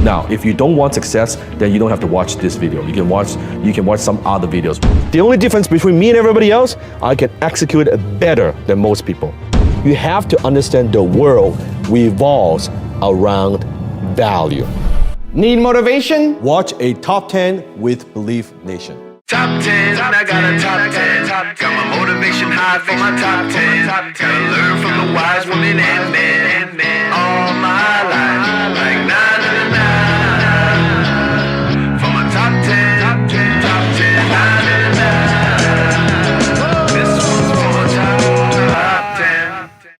Now, if you don't want success, then you don't have to watch this video. You can watch some other videos. The only difference between me and everybody else, I can execute it better than most people. You have to understand the world revolves around value. Need motivation? Watch a Top 10 with Believe Nation. Top 10, I got a top 10. Got my motivation high for my top 10. Gotta learn from the wise women and men. All my life, like 9 and 9. For my top 10, top 10, 9 and 9. This one's for my top 10.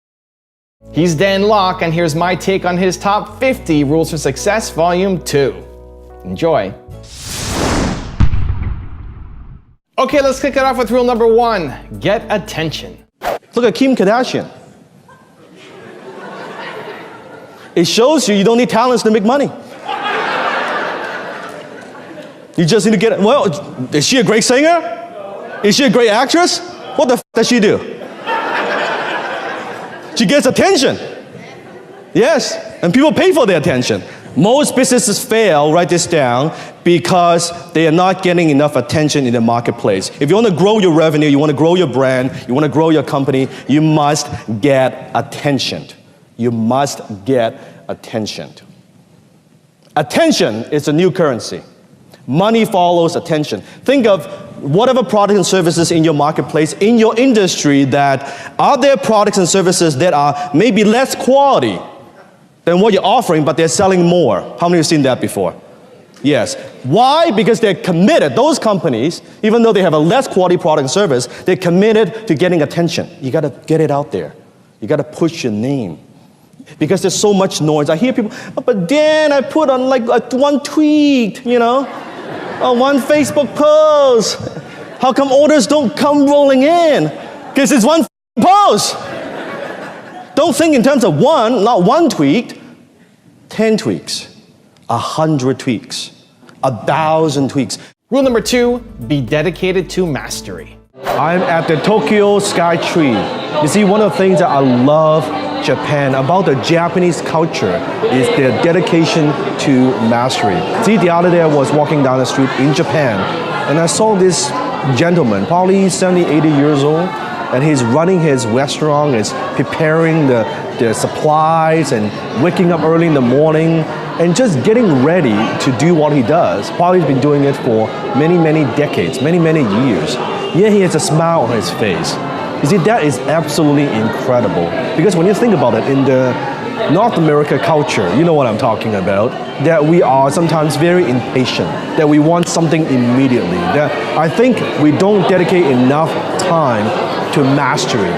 He's Dan Lok, and here's my take on his top 50 rules for success, volume 2. Enjoy. Okay, let's kick it off with rule number 1. Get attention. Look at Kim Kardashian. It shows you don't need talents to make money. You just need to get, well, is she a great singer? Is she a great actress? What the f does she do? She gets attention. Yes, and people pay for their attention. Most businesses fail, write this down, because they are not getting enough attention in the marketplace. If you want to grow your revenue, you want to grow your brand, you want to grow your company, you must get attention. You must get attention. Attention is a new currency. Money follows attention. Think of whatever products and services in your marketplace, in your industry, that are there products and services that are maybe less quality than what you're offering, but they're selling more. How many have seen that before? Yes. Why? Because they're committed. Those companies, even though they have a less quality product and service, they're committed to getting attention. You gotta get it out there. You gotta push your name. Because there's so much noise. I hear people, oh, but Dan, I put on like one tweet, you know? One Facebook post. How come orders don't come rolling in? Because it's one post. Don't think in terms of one, not one tweak, 10 tweaks, 100 tweaks, 1,000 tweaks. Rule number 2, be dedicated to mastery. I'm at the Tokyo Sky Tree. You see, one of the things that I love Japan about the Japanese culture is their dedication to mastery. See, the other day I was walking down the street in Japan and I saw this gentleman, probably 70, 80 years old, and he's running his restaurant, he's preparing the supplies and waking up early in the morning and just getting ready to do what he does. Probably he's been doing it for many, many decades, many, many years. Yet he has a smile on his face. You see, that is absolutely incredible. Because when you think about it, in the North America culture, you know what I'm talking about, that we are sometimes very impatient, that we want something immediately, that I think we don't dedicate enough time to mastery,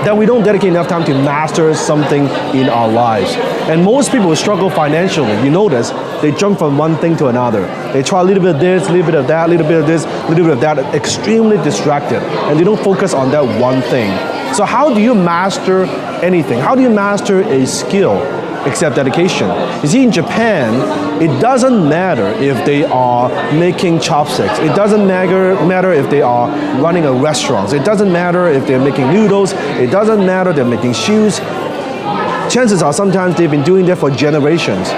that we don't dedicate enough time to master something in our lives. And most people who struggle financially, you notice, they jump from one thing to another. They try a little bit of this, a little bit of that, a little bit of this, a little bit of that, extremely distracted, and they don't focus on that one thing. So how do you master anything? How do you master a skill except dedication? You see, in Japan, it doesn't matter if they are making chopsticks. It doesn't matter if they are running a restaurant. It doesn't matter if they're making noodles. It doesn't matter if they're making shoes. Chances are sometimes they've been doing that for generations,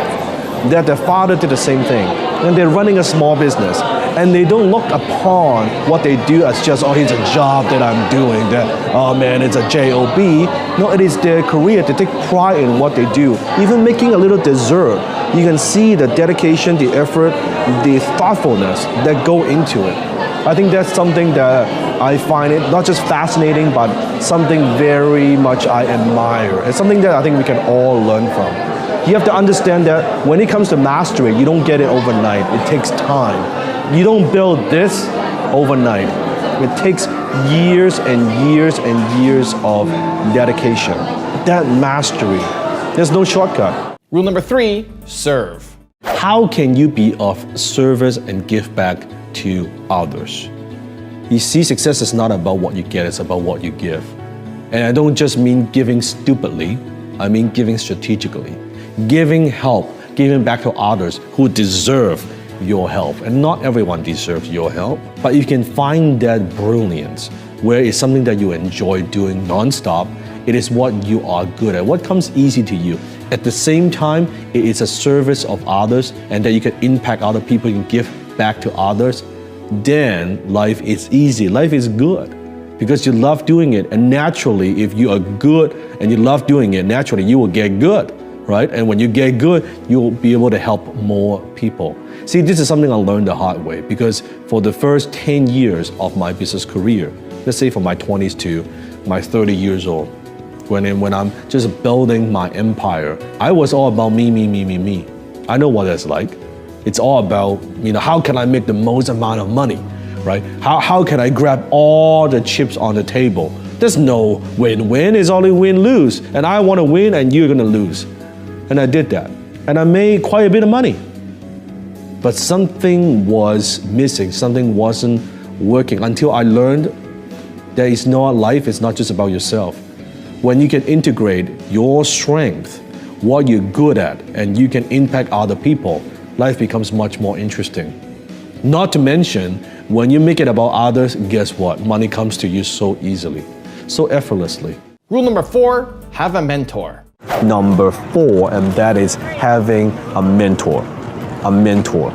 that their father did the same thing, and they're running a small business. And they don't look upon what they do as just, oh, it's a job that I'm doing, that, oh man, it's a job. No, it is their career. They take pride in what they do. Even making a little dessert, you can see the dedication, the effort, the thoughtfulness that go into it. I think that's something that I find it not just fascinating, but something very much I admire. It's something that I think we can all learn from. You have to understand that when it comes to mastery, you don't get it overnight. It takes time. You don't build this overnight. It takes years and years and years of dedication. That mastery, there's no shortcut. Rule number 3, serve. How can you be of service and give back to others? You see, success is not about what you get, it's about what you give. And I don't just mean giving stupidly, I mean giving strategically. Giving help, giving back to others who deserve your help. And not everyone deserves your help, but you can find that brilliance where it's something that you enjoy doing nonstop It is what you are good at, what comes easy to you. At the same time, it is a service of others and that you can impact other people, you can give back to others. Then life is easy, life is good because you love doing it. And naturally, if you are good and you love doing it, naturally you will get good, right? And when you get good, you'll be able to help more people. See, this is something I learned the hard way because for the first 10 years of my business career, let's say from my 20s to my 30 years old, when I'm just building my empire, I was all about me. I know what that's like. It's all about, how can I make the most amount of money, right? How can I grab all the chips on the table? There's no win-win, it's only win-lose. And I want to win and you're going to lose. And I did that. And I made quite a bit of money. But something was missing, something wasn't working until I learned that it's not life, it's not just about yourself. When you can integrate your strength, what you're good at, and you can impact other people, life becomes much more interesting. Not to mention, when you make it about others, guess what? Money comes to you so easily, so effortlessly. Rule number 4, have a mentor. Number 4, and that is having a mentor. A mentor.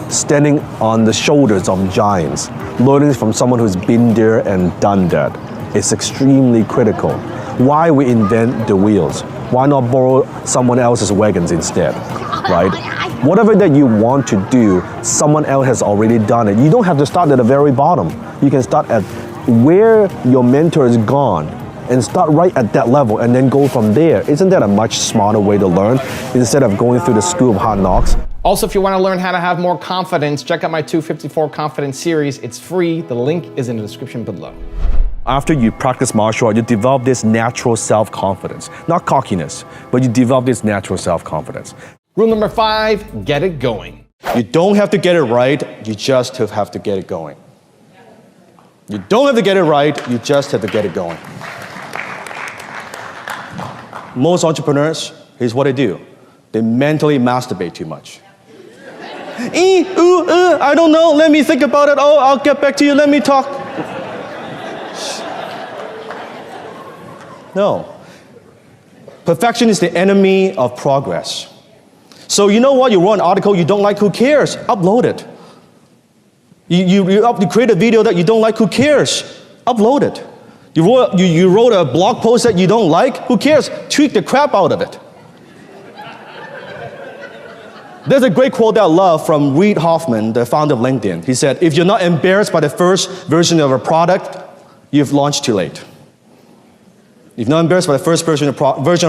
Standing on the shoulders of giants, learning from someone who's been there and done that is extremely critical. Why we invent the wheels? Why not borrow someone else's wagons instead, right? Whatever that you want to do, someone else has already done it. You don't have to start at the very bottom. You can start at where your mentor is gone and start right at that level and then go from there. Isn't that a much smarter way to learn instead of going through the school of hard knocks? Also, if you want to learn how to have more confidence, check out my 254 Confidence series. It's free. The link is in the description below. After you practice martial art, you develop this natural self-confidence. Not cockiness, but you develop this natural self-confidence. Rule number 5, get it going. You don't have to get it right, you just have to get it going. You don't have to get it right, you just have to get it going. Most entrepreneurs, here's what they do. They mentally masturbate too much. I don't know, let me think about it. Oh, I'll get back to you, let me talk. No. Perfection is the enemy of progress. So you know what? You wrote an article you don't like, who cares? Upload it. You create a video that you don't like, who cares? Upload it. You wrote a blog post that you don't like, who cares? Tweak the crap out of it. There's a great quote that I love from Reid Hoffman, the founder of LinkedIn. He said, if you're not embarrassed by the first version of a product, you've launched too late. If you're not embarrassed by the first version of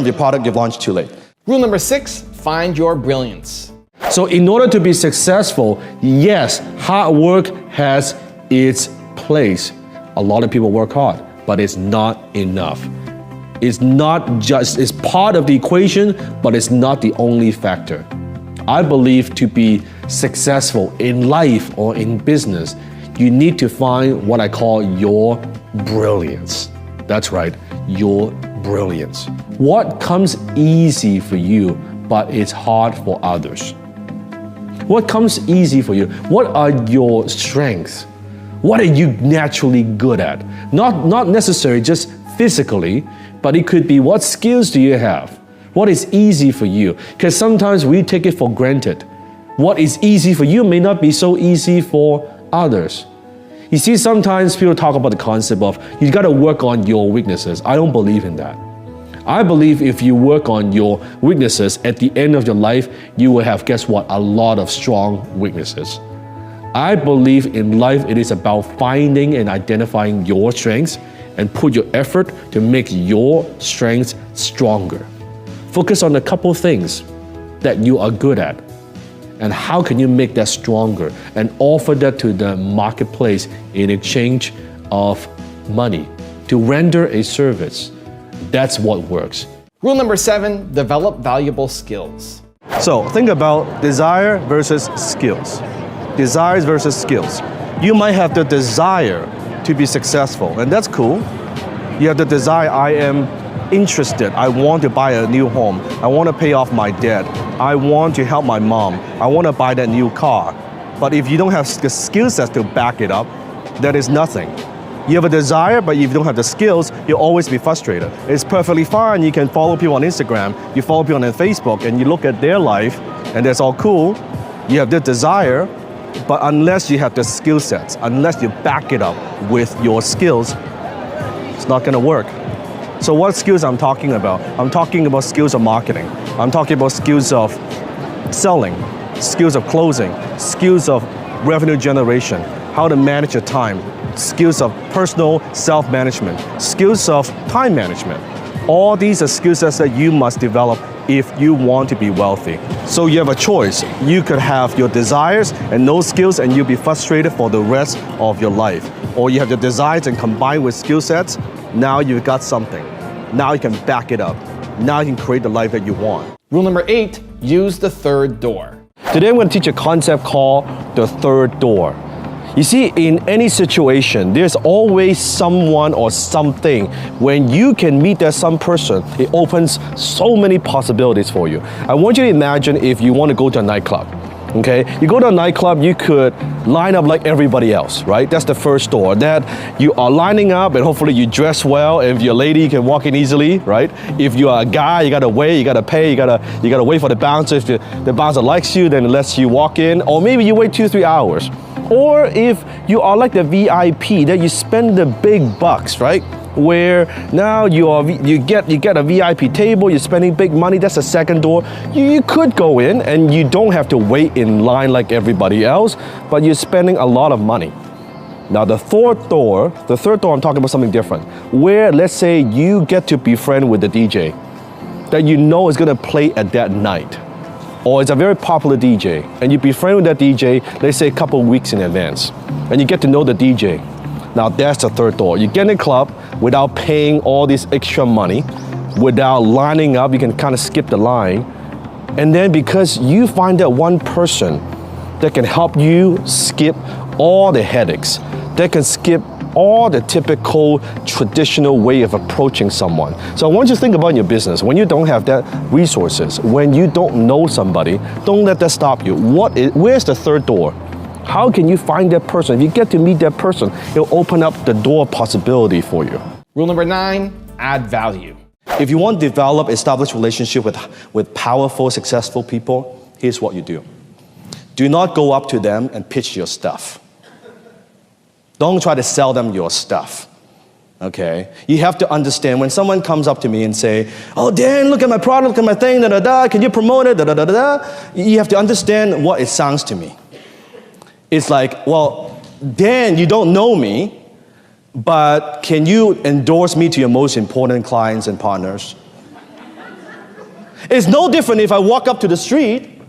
your product, you've launched too late. Rule number 6, find your brilliance. So in order to be successful, yes, hard work has its place. A lot of people work hard, but it's not enough. It's part of the equation, but it's not the only factor. I believe to be successful in life or in business, you need to find what I call your brilliance. That's right, your brilliance. What comes easy for you, but it's hard for others? What comes easy for you? What are your strengths? What are you naturally good at? Not necessarily just physically, but it could be what skills do you have? What is easy for you? Because sometimes we take it for granted. What is easy for you may not be so easy for others. You see, sometimes people talk about the concept of you gotta work on your weaknesses. I don't believe in that. I believe if you work on your weaknesses, at the end of your life, you will have, guess what, a lot of strong weaknesses. I believe in life, it is about finding and identifying your strengths and put your effort to make your strengths stronger. Focus on a couple things that you are good at and how can you make that stronger and offer that to the marketplace in exchange of money to render a service. That's what works. Rule number 7, develop valuable skills. So think about desire versus skills. Desires versus skills. You might have the desire to be successful, and that's cool. You have the desire, I am interested, I want to buy a new home, I want to pay off my debt, I want to help my mom, I want to buy that new car. But if you don't have the skill sets to back it up, that is nothing. You have a desire, but if you don't have the skills, you'll always be frustrated. It's perfectly fine. You can follow people on Instagram, you follow people on Facebook, and you look at their life, and that's all cool. You have the desire, but unless you have the skill sets, unless you back it up with your skills, it's not gonna work. So what skills I'm talking about? I'm talking about skills of marketing. I'm talking about skills of selling, skills of closing, skills of revenue generation, how to manage your time, skills of personal self-management, skills of time management. All these are skill sets that you must develop if you want to be wealthy. So you have a choice. You could have your desires and no skills and you'll be frustrated for the rest of your life. Or you have your desires and combine with skill sets, now you've got something. Now you can back it up. Now you can create the life that you want. Rule number 8, use the third door. Today I'm going to teach a concept called the third door. You see, in any situation, there's always someone or something. When you can meet that some person, it opens so many possibilities for you. I want you to imagine if you want to go to a nightclub. Okay, you go to a nightclub, you could line up like everybody else, right? That's the first door. That you are lining up and hopefully you dress well. And if you're a lady, you can walk in easily, right? If you are a guy, you gotta wait, you gotta pay, you gotta wait for the bouncer. If the bouncer likes you, then it lets you walk in. Or maybe you wait 2-3 hours. Or if you are like the VIP, that you spend the big bucks, right? Where now you get a VIP table, you're spending big money, that's the second door. You could go in and you don't have to wait in line like everybody else, but you're spending a lot of money. Now the third door, I'm talking about something different, where let's say you get to befriend with the DJ that you know is gonna play at that night. Or it's a very popular DJ, and you befriend with that DJ, let's say a couple of weeks in advance, and you get to know the DJ. Now that's the third door. You get in a club without paying all this extra money, without lining up, you can kind of skip the line. And then because you find that one person that can help you skip all the headaches, that can skip all the typical traditional way of approaching someone. So I want you to think about in your business, when you don't have that resources, when you don't know somebody, don't let that stop you. Where's the third door? How can you find that person? If you get to meet that person, it'll open up the door possibility for you. Rule number 9, add value. If you want to develop, establish relationship with powerful, successful people, here's what you do. Do not go up to them and pitch your stuff. Don't try to sell them your stuff. Okay? You have to understand when someone comes up to me and say, "Oh, Dan, look at my product, look at my thing, can you promote it, You have to understand what it sounds to me. It's like, well, Dan, you don't know me, but can you endorse me to your most important clients and partners? It's no different if I walk up to the street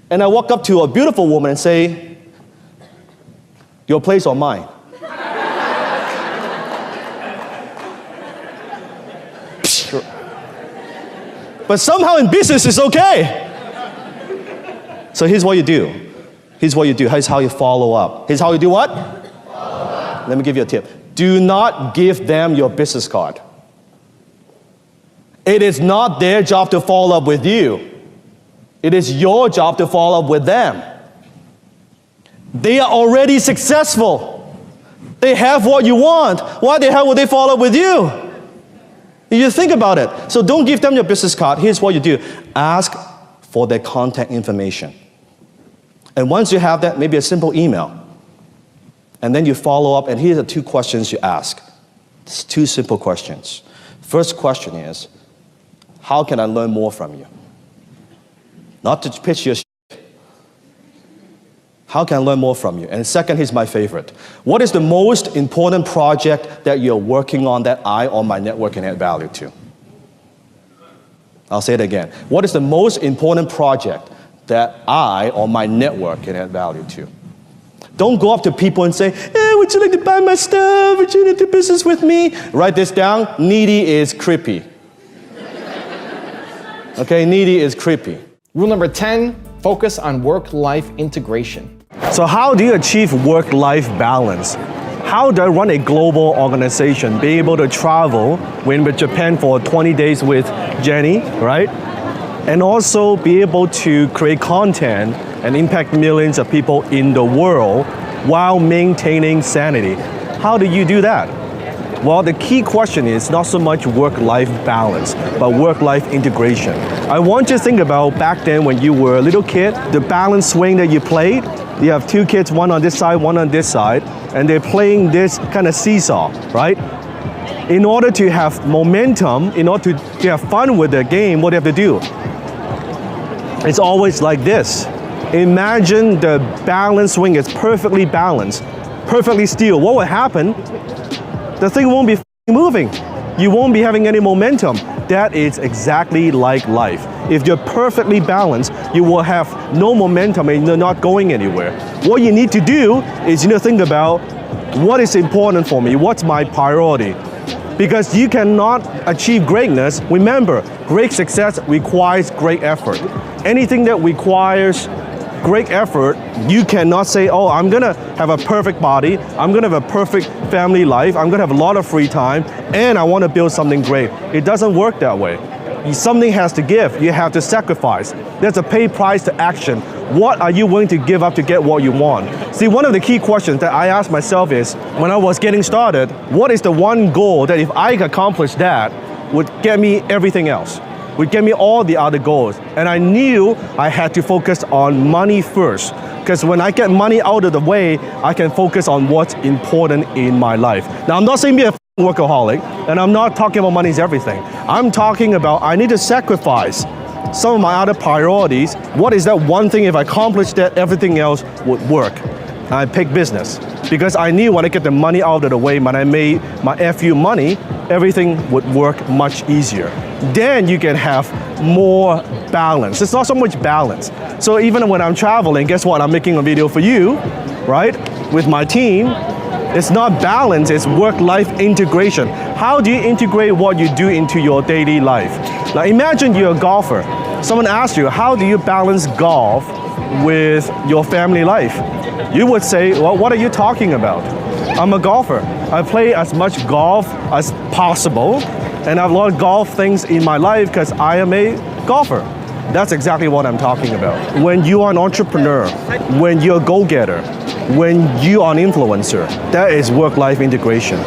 and I walk up to a beautiful woman and say, your place or mine? But somehow in business it's okay. So here's what you do. Here's how you follow up. Here's how you do what? Let me give you a tip. Do not give them your business card. It is not their job to follow up with you. It is your job to follow up with them. They are already successful. They have what you want. Why the hell would they follow up with you? You think about it. So don't give them your business card. Here's what you do. Ask for their contact information. And once you have that, maybe a simple email. And then you follow up, and here are the 2 questions you ask. It's 2 simple questions. First question is, how can I learn more from you? Not to pitch your shit. How can I learn more from you? And second, here's my favorite. What is the most important project that you're working on that I or my network can add value to? I'll say it again. What is the most important project that I or my network can add value to? Don't go up to people and say, hey, would you like to buy my stuff? Would you like to do business with me? Write this down. Needy is creepy. Okay, needy is creepy. Rule number 10, focus on work-life integration. So how do you achieve work-life balance? How do I run a global organization, be able to travel, win with Japan for 20 days with Jenny, right? And also be able to create content and impact millions of people in the world while maintaining sanity. How do you do that? Well, the key question is not so much work-life balance, but work-life integration. I want you to think about back then when you were a little kid, the balance swing that you played. You have two kids, one on this side, one on this side, and they're playing this kind of seesaw, right? In order to have momentum, in order to have fun with the game, what do you have to do? It's always like this. Imagine the balance swing is perfectly balanced, perfectly still. What will happen? The thing won't be moving. You won't be having any momentum. That is exactly like life. If you're perfectly balanced, you will have no momentum and you're not going anywhere. What you need to do is you need to think about what is important for me, what's my priority. Because you cannot achieve greatness. Remember, great success requires great effort. Anything that requires great effort, you cannot say, oh, I'm gonna have a perfect body, I'm gonna have a perfect family life, I'm gonna have a lot of free time, and I wanna build something great. It doesn't work that way. Something has to give, you have to sacrifice. There's a pay price to action. What are you willing to give up to get what you want? See, one of the key questions that I asked myself is, when I was getting started, what is the one goal that if I accomplish that, would get me everything else? Would get me all the other goals. And I knew I had to focus on money first. Because when I get money out of the way, I can focus on what's important in my life. Now, I'm not saying be a workaholic, and I'm not talking about money is everything. I'm talking about I need to sacrifice some of my other priorities. What is that one thing, if I accomplish that, everything else would work? And I picked business. Because I knew when I get the money out of the way, when I made my FU money, everything would work much easier. Then you can have more balance. It's not so much balance. So even when I'm traveling, guess what? I'm making a video for you, right? With my team. It's not balance, it's work-life integration. How do you integrate what you do into your daily life? Now imagine you're a golfer. Someone asks you, how do you balance golf with your family life? You would say, well, what are you talking about? I'm a golfer. I play as much golf as possible, and I have a lot of golf things in my life because I am a golfer. That's exactly what I'm talking about. When you are an entrepreneur, when you're a go-getter, when you are an influencer, that is work-life integration.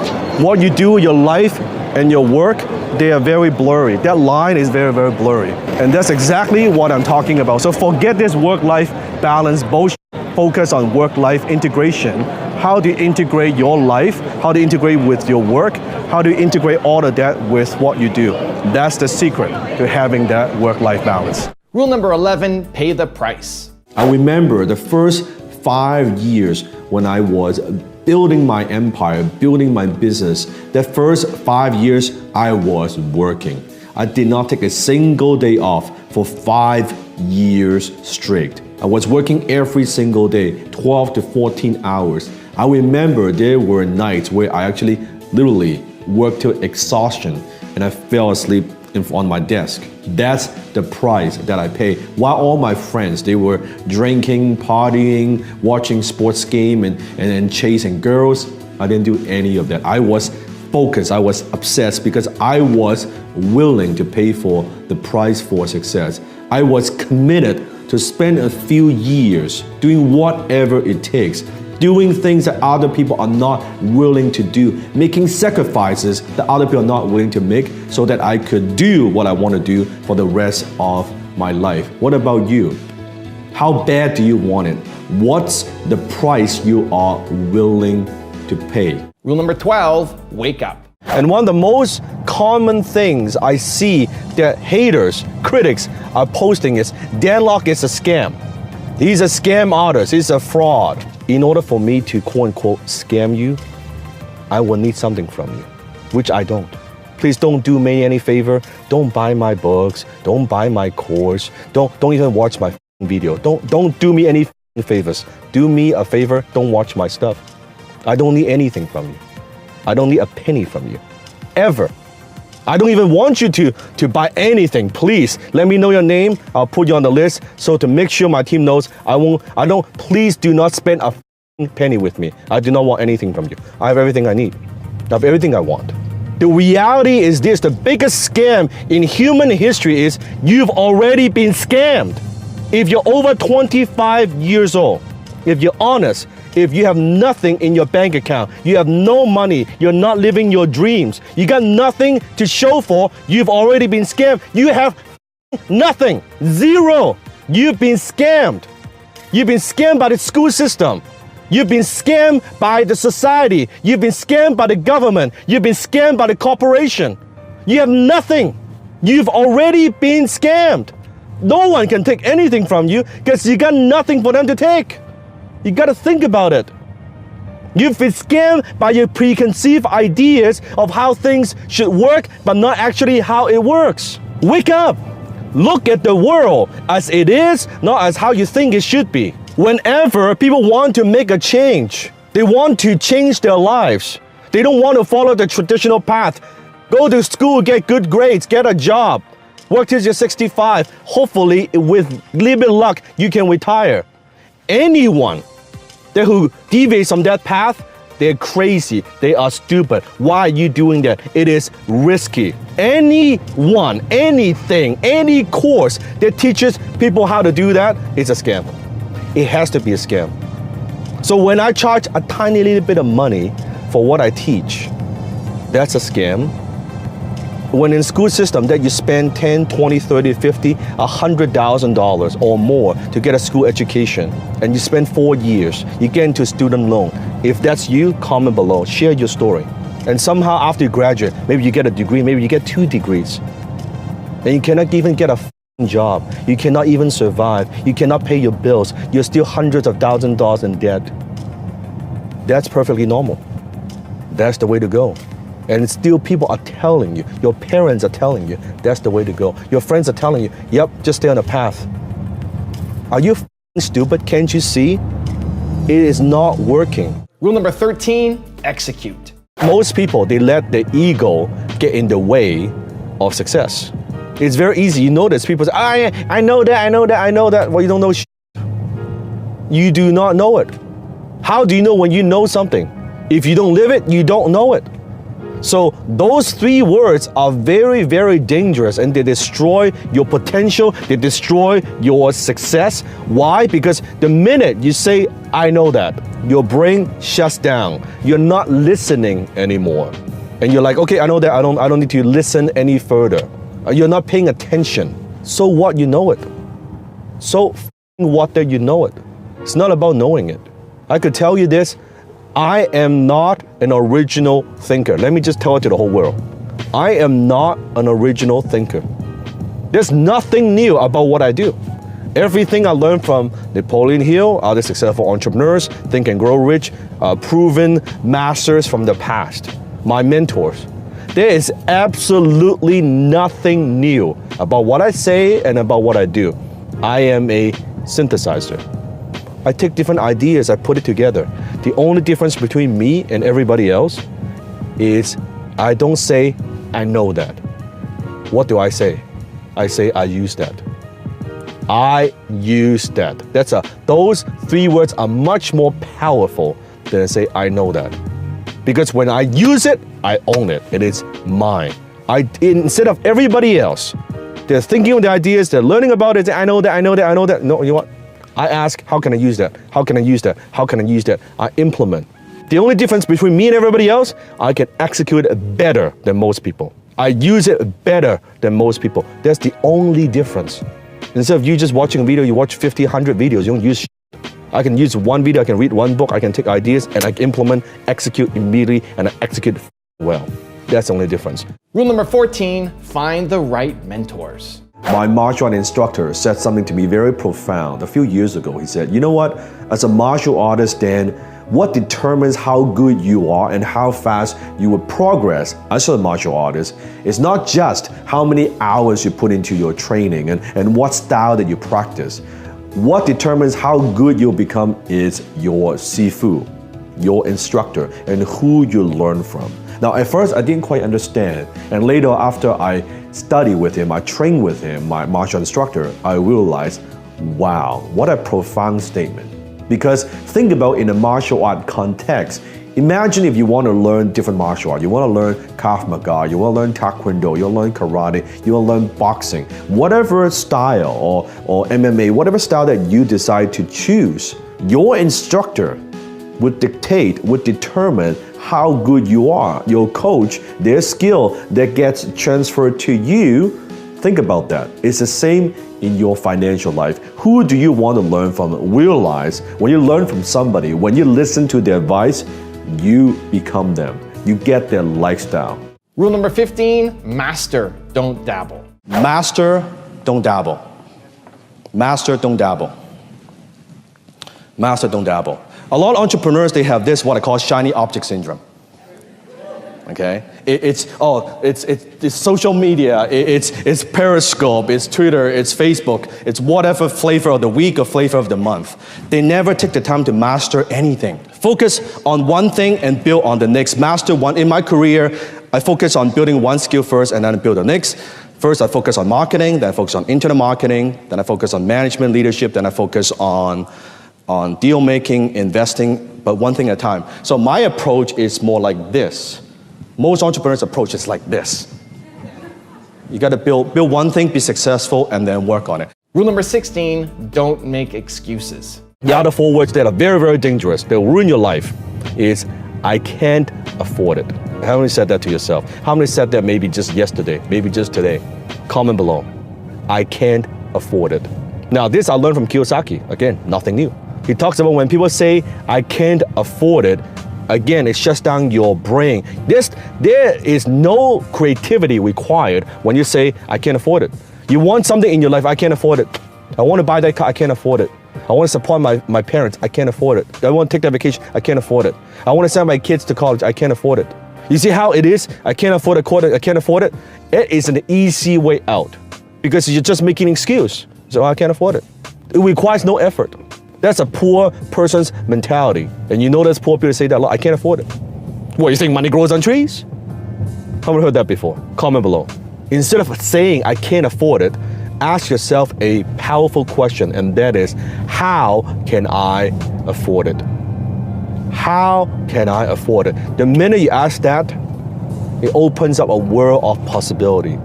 What you do with your life and your work, they are very blurry. That line is very, very blurry. And that's exactly what I'm talking about. So forget this work-life balance bullshit. Focus on work-life integration. How do you integrate your life? How do you integrate with your work? How do you integrate all of that with what you do? That's the secret to having that work-life balance. Rule number 11, pay the price. I remember the first 5 years when I was building my empire, building my business. That first 5 years, I was working. I did not take a single day off for 5 years straight. I was working every single day, 12 to 14 hours. I remember there were nights where I actually literally worked till exhaustion and I fell asleep on my desk. That's the price that I pay. While all my friends, they were drinking, partying, watching sports game and chasing girls, I didn't do any of that. I was focused, I was obsessed because I was willing to pay for the price for success. I was committed to spend a few years doing whatever it takes, doing things that other people are not willing to do, making sacrifices that other people are not willing to make so that I could do what I want to do for the rest of my life. What about you? How bad do you want it? What's the price you are willing to pay? Rule number 12, wake up. And one of the most common things I see that haters, critics are posting is Dan Lok is a scam. He's a scam artist, he's a fraud. In order for me to quote unquote scam you, I will need something from you, which I don't. Please don't do me any favor. Don't buy my books, don't buy my course, don't even watch my video. Don't do me any favors. Do me a favor, don't watch my stuff. I don't need anything from you. I don't need a penny from you, ever. I don't even want you to buy anything. Please let me know your name. I'll put you on the list so to make sure my team knows please do not spend a penny with me. I do not want anything from you. I have everything I need. I have everything I want. The reality is this, the biggest scam in human history is you've already been scammed. If you're over 25 years old, if you're honest, if you have nothing in your bank account, you have no money, you're not living your dreams, you got nothing to show for, you've already been scammed. You have nothing, zero. You've been scammed. You've been scammed by the school system. You've been scammed by the society. You've been scammed by the government. You've been scammed by the corporation. You have nothing. You've already been scammed. No one can take anything from you because you got nothing for them to take. You got to think about it. You've been scammed by your preconceived ideas of how things should work, but not actually how it works. Wake up. Look at the world as it is, not as how you think it should be. Whenever people want to make a change, they want to change their lives. They don't want to follow the traditional path. Go to school, get good grades, get a job, work till you're 65. Hopefully, with a little bit of luck, you can retire. Anyone who deviates from that path, they're crazy, they are stupid. Why are you doing that? It is risky. Anyone, anything, any course that teaches people how to do that is a scam. It has to be a scam. So when I charge a tiny little bit of money for what I teach, that's a scam. When in school system that you spend 10, 20, 30, 50, $100,000 or more to get a school education, and you spend 4 years, you get into a student loan. If that's you, comment below, share your story. And somehow after you graduate, maybe you get a degree, maybe you get 2 degrees, and you cannot even get a job. You cannot even survive. You cannot pay your bills. You're still hundreds of thousands of dollars in debt. That's perfectly normal. That's the way to go. And still people are telling you, your parents are telling you, that's the way to go. Your friends are telling you, yep, just stay on the path. Are you stupid? Can't you see? It is not working. Rule number 13, execute. Most people, they let their ego get in the way of success. It's very easy. You notice people say, I know that. Well, you don't know shit. You do not know it. How do you know when you know something? If you don't live it, you don't know it. So those 3 words are very, very dangerous, and they destroy your potential, they destroy your success. Why? Because the minute you say, I know that, your brain shuts down. You're not listening anymore. And you're like, okay, I know that, I don't need to listen any further. You're not paying attention. So what, you know it. So what that you know it. It's not about knowing it. I could tell you this, I am not an original thinker. Let me just tell it to the whole world. I am not an original thinker. There's nothing new about what I do. Everything I learned from Napoleon Hill, other successful entrepreneurs, Think and Grow Rich, proven masters from the past, my mentors. There is absolutely nothing new about what I say and about what I do. I am a synthesizer. I take different ideas, I put it together. The only difference between me and everybody else is I don't say, I know that. What do I say? I say, I use that. I use that. Those 3 words are much more powerful than I say, I know that. Because when I use it, I own it. It is mine. Instead of everybody else, they're thinking of the ideas, they're learning about it, I know that. No, you know what? I ask, how can I use that? How can I use that? How can I use that? I implement. The only difference between me and everybody else, I can execute it better than most people. I use it better than most people. That's the only difference. Instead of you just watching a video, you watch 50, 100 videos, you don't use shit. I can use one video, I can read one book, I can take ideas, and I can implement, execute immediately, and I execute well. That's the only difference. Rule number 14, find the right mentors. My martial art instructor said something to me very profound a few years ago. He said, you know what, as a martial artist, Dan, what determines how good you are and how fast you will progress as a martial artist is not just how many hours you put into your training and what style that you practice. What determines how good you'll become is your sifu, your instructor, and who you learn from. Now, at first, I didn't quite understand. And later, after I studied with him, I trained with him, my martial instructor, I realized, wow, what a profound statement. Because think about in a martial art context, Imagine if you want to learn different martial arts. You want to learn Krav Maga, you want to learn Taekwondo, you want to learn karate, you want to learn boxing. Whatever style or MMA, whatever style that you decide to choose, your instructor would dictate, would determine how good you are. Your coach, their skill that gets transferred to you. Think about that. It's the same in your financial life. Who do you want to learn from? Realize when you learn from somebody, when you listen to their advice, you become them. You get their lifestyle. Rule number 15, master, don't dabble. Master, don't dabble. Master, don't dabble. Master, don't dabble. A lot of entrepreneurs, they have this, what I call shiny object syndrome. Okay, it's social media, it's Periscope, it's Twitter, it's Facebook, it's whatever flavor of the week or flavor of the month. They never take the time to master anything. Focus on one thing and build on the next. Master one. In my career, I focus on building one skill first and then build the next. First, I focus on marketing, then I focus on internet marketing, then I focus on management, leadership, then I focus on deal making, investing, but one thing at a time. So my approach is more like this. Most entrepreneurs' approach is like this. You got to build one thing, be successful, and then work on it. Rule number 16, don't make excuses. The other 4 words that are very, very dangerous, they'll ruin your life, is I can't afford it. How many said that to yourself? How many said that maybe just yesterday, maybe just today? Comment below. I can't afford it. Now this I learned from Kiyosaki. Again, nothing new. He talks about when people say, I can't afford it, again, it shuts down your brain. There is no creativity required when you say, I can't afford it. You want something in your life, I can't afford it. I want to buy that car, I can't afford it. I want to support my parents, I can't afford it. I want to take that vacation, I can't afford it. I want to send my kids to college, I can't afford it. You see how it is? I can't afford it, I can't afford it. It is an easy way out because you're just making an excuse. So I can't afford it. It requires no effort. That's a poor person's mentality. And you know there's poor people say that a lot. I can't afford it. What, you think money grows on trees? How many heard that before? Comment below. Instead of saying I can't afford it, ask yourself a powerful question, and that is, how can I afford it? How can I afford it? The minute you ask that, it opens up a world of possibility.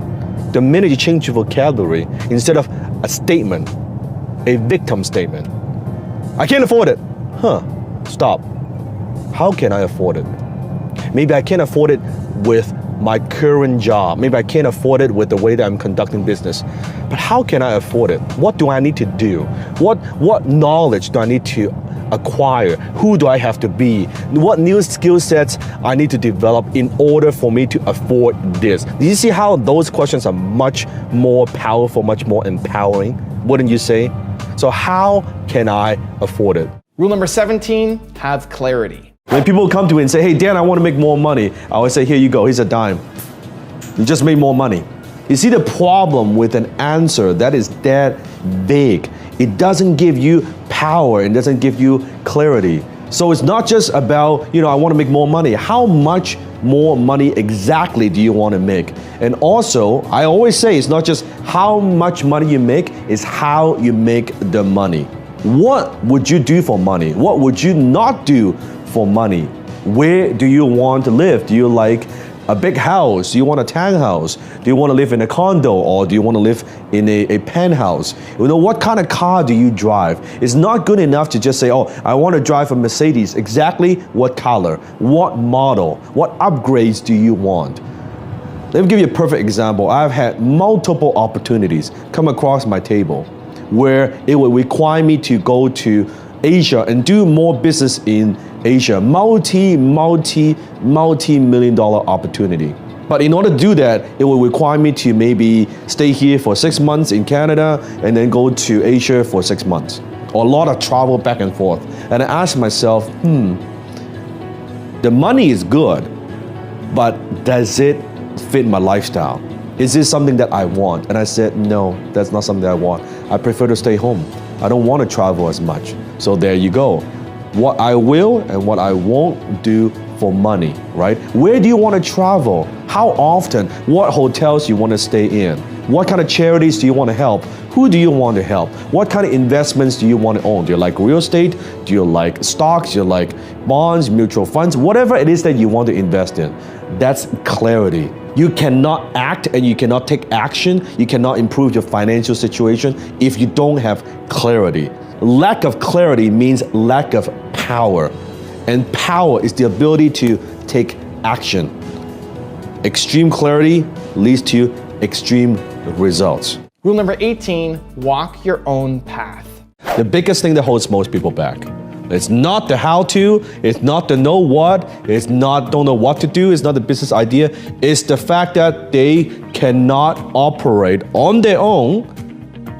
The minute you change your vocabulary, instead of a statement, a victim statement, I can't afford it. Stop. How can I afford it? Maybe I can't afford it with my current job. Maybe I can't afford it with the way that I'm conducting business. But how can I afford it? What do I need to do? What knowledge do I need to acquire? Who do I have to be? What new skill sets I need to develop in order for me to afford this? Do you see how those questions are much more powerful, much more empowering? Wouldn't you say? So how can I afford it? Rule number 17, have clarity. When people come to me and say, hey, Dan, I want to make more money, I always say, here you go, here's a dime. You just made more money. You see the problem with an answer that is that vague. It doesn't give you power, it doesn't give you clarity. So it's not just about, I want to make more money. How much more money exactly do you want to make? And also, I always say it's not just how much money you make, it's how you make the money. What would you do for money? What would you not do for money? Where do you want to live? Do you like a big house? Do you want a townhouse? Do you want to live in a condo, or do you want to live in a penthouse? What kind of car do you drive? It's not good enough to just say, oh, I want to drive a Mercedes. Exactly what color, what model, what upgrades do you want? Let me give you a perfect example. I've had multiple opportunities come across my table where it would require me to go to Asia and do more business in Asia. Multi-million dollar opportunity. But in order to do that, it will require me to maybe stay here for 6 months in Canada and then go to Asia for 6 months. Or a lot of travel back and forth. And I asked myself, the money is good, but does it fit my lifestyle? Is this something that I want? And I said, no, that's not something I want. I prefer to stay home. I don't want to travel as much. So there you go. What I will and what I won't do for money, right? Where do you want to travel? How often? What hotels you want to stay in? What kind of charities do you want to help? Who do you want to help? What kind of investments do you want to own? Do you like real estate? Do you like stocks? Do you like bonds, mutual funds? Whatever it is that you want to invest in, that's clarity. You cannot act and you cannot take action. You cannot improve your financial situation if you don't have clarity. Lack of clarity means lack of power. And power is the ability to take action. Extreme clarity leads to extreme results. Rule number 18, walk your own path. The biggest thing that holds most people back. It's not the how to, it's not the know what, it's not don't know what to do, it's not the business idea, it's the fact that they cannot operate on their own,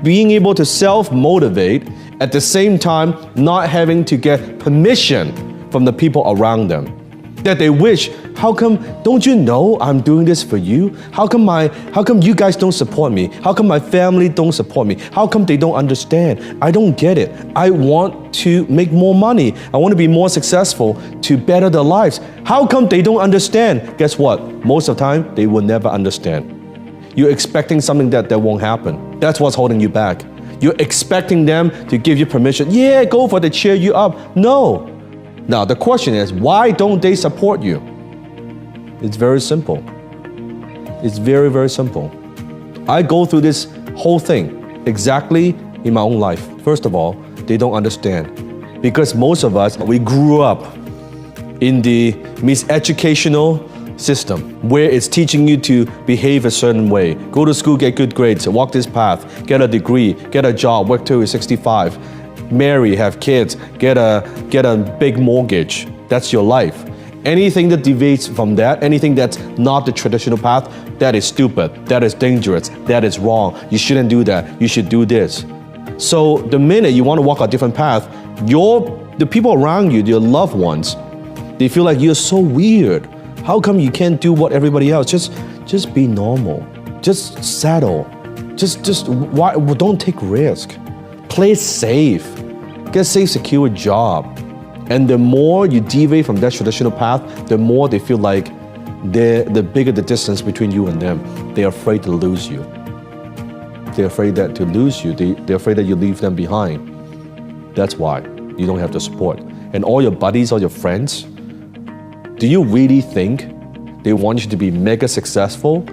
being able to self-motivate, at the same time not having to get permission from the people around them. That they wish, how come, don't you know I'm doing this for you? How come you guys don't support me? How come my family don't support me? How come they don't understand? I don't get it. I want to make more money. I want to be more successful to better their lives. How come they don't understand? Guess what? Most of the time, they will never understand. You're expecting something that won't happen. That's what's holding you back. You're expecting them to give you permission. Yeah, go for it, cheer you up. No. Now, the question is, why don't they support you? It's very simple. It's very, very simple. I go through this whole thing exactly in my own life. First of all, they don't understand. Because most of us, we grew up in the miseducational system where it's teaching you to behave a certain way. Go to school, get good grades, walk this path, get a degree, get a job, work till you're 65. Marry, have kids, get a big mortgage. That's your life. Anything that deviates from that, anything that's not the traditional path, that is stupid, that is dangerous, that is wrong. You shouldn't do that. You should do this. So the minute you want to walk a different path, the people around you, your loved ones, they feel like you're so weird. How come you can't do what everybody else? Just be normal. Just settle. Why? Don't take risk. Play safe. Get a safe, secure job. And the more you deviate from that traditional path, the more they feel like the bigger the distance between you and them. They're afraid to lose you. They're afraid that to lose you, they're afraid that you leave them behind. That's why you don't have the support. And all your buddies, all your friends, do you really think they want you to be mega successful,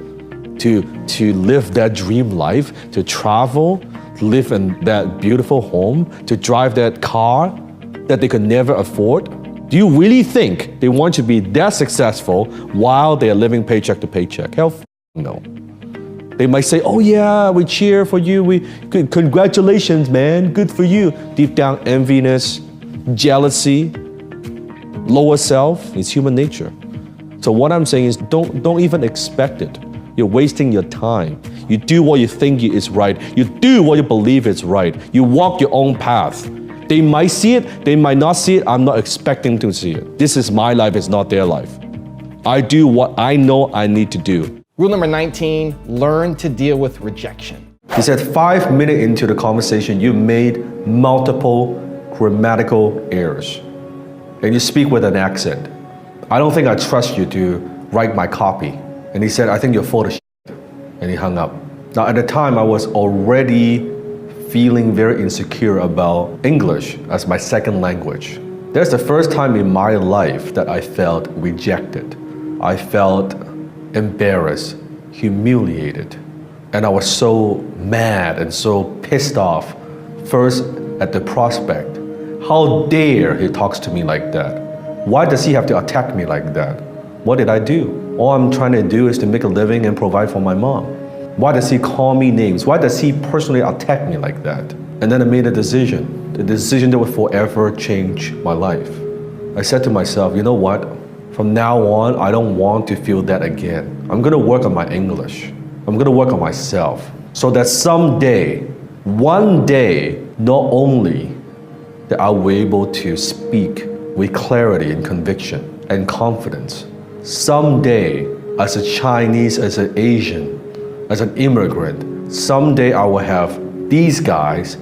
to live that dream life, to travel, live in that beautiful home, to drive that car that they could never afford? Do you really think they want you to be that successful while they are living paycheck to paycheck? Hell no. They might say, oh yeah, we cheer for you, congratulations man, good for you. Deep down, enviness, jealousy, lower self, it's human nature. So what I'm saying is don't even expect it. You're wasting your time. You do what you think is right. You do what you believe is right. You walk your own path. They might see it, they might not see it. I'm not expecting to see it. This is my life, it's not their life. I do what I know I need to do. Rule number 19, learn to deal with rejection. He said 5 minutes into the conversation, you made multiple grammatical errors. And you speak with an accent. I don't think I trust you to write my copy. And he said, I think you're full of shit. And he hung up. Now at the time, I was already feeling very insecure about English as my second language. That's the first time in my life that I felt rejected. I felt embarrassed, humiliated. And I was so mad and so pissed off. First at the prospect. How dare he talks to me like that? Why does he have to attack me like that? What did I do? All I'm trying to do is to make a living and provide for my mom. Why does he call me names? Why does he personally attack me like that? And then I made a decision. The decision that would forever change my life. I said to myself, you know what? From now on, I don't want to feel that again. I'm gonna work on my English. I'm gonna work on myself. So that someday, one day, not only that I will be able to speak with clarity and conviction and confidence. Someday, as a Chinese, as an Asian, as an immigrant, someday I will have these guys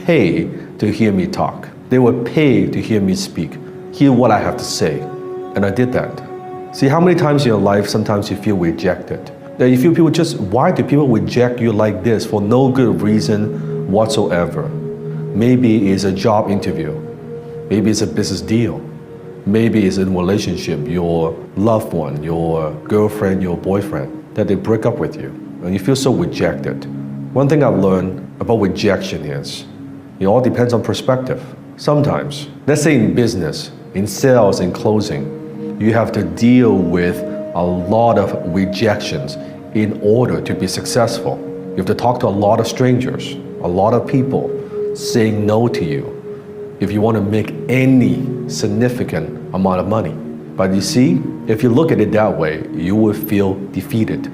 pay to hear me talk. They will pay to hear me speak, hear what I have to say. And I did that. See how many times in your life sometimes you feel rejected. That you feel why do people reject you like this for no good reason whatsoever? Maybe it's a job interview. Maybe it's a business deal. Maybe it's a relationship, your loved one, your girlfriend, your boyfriend, that they break up with you and you feel so rejected. One thing I've learned about rejection is it all depends on perspective. Sometimes, let's say in business, in sales and closing, you have to deal with a lot of rejections in order to be successful. You have to talk to a lot of strangers, a lot of people saying no to you if you want to make any significant amount of money. But you see, if you look at it that way, you will feel defeated.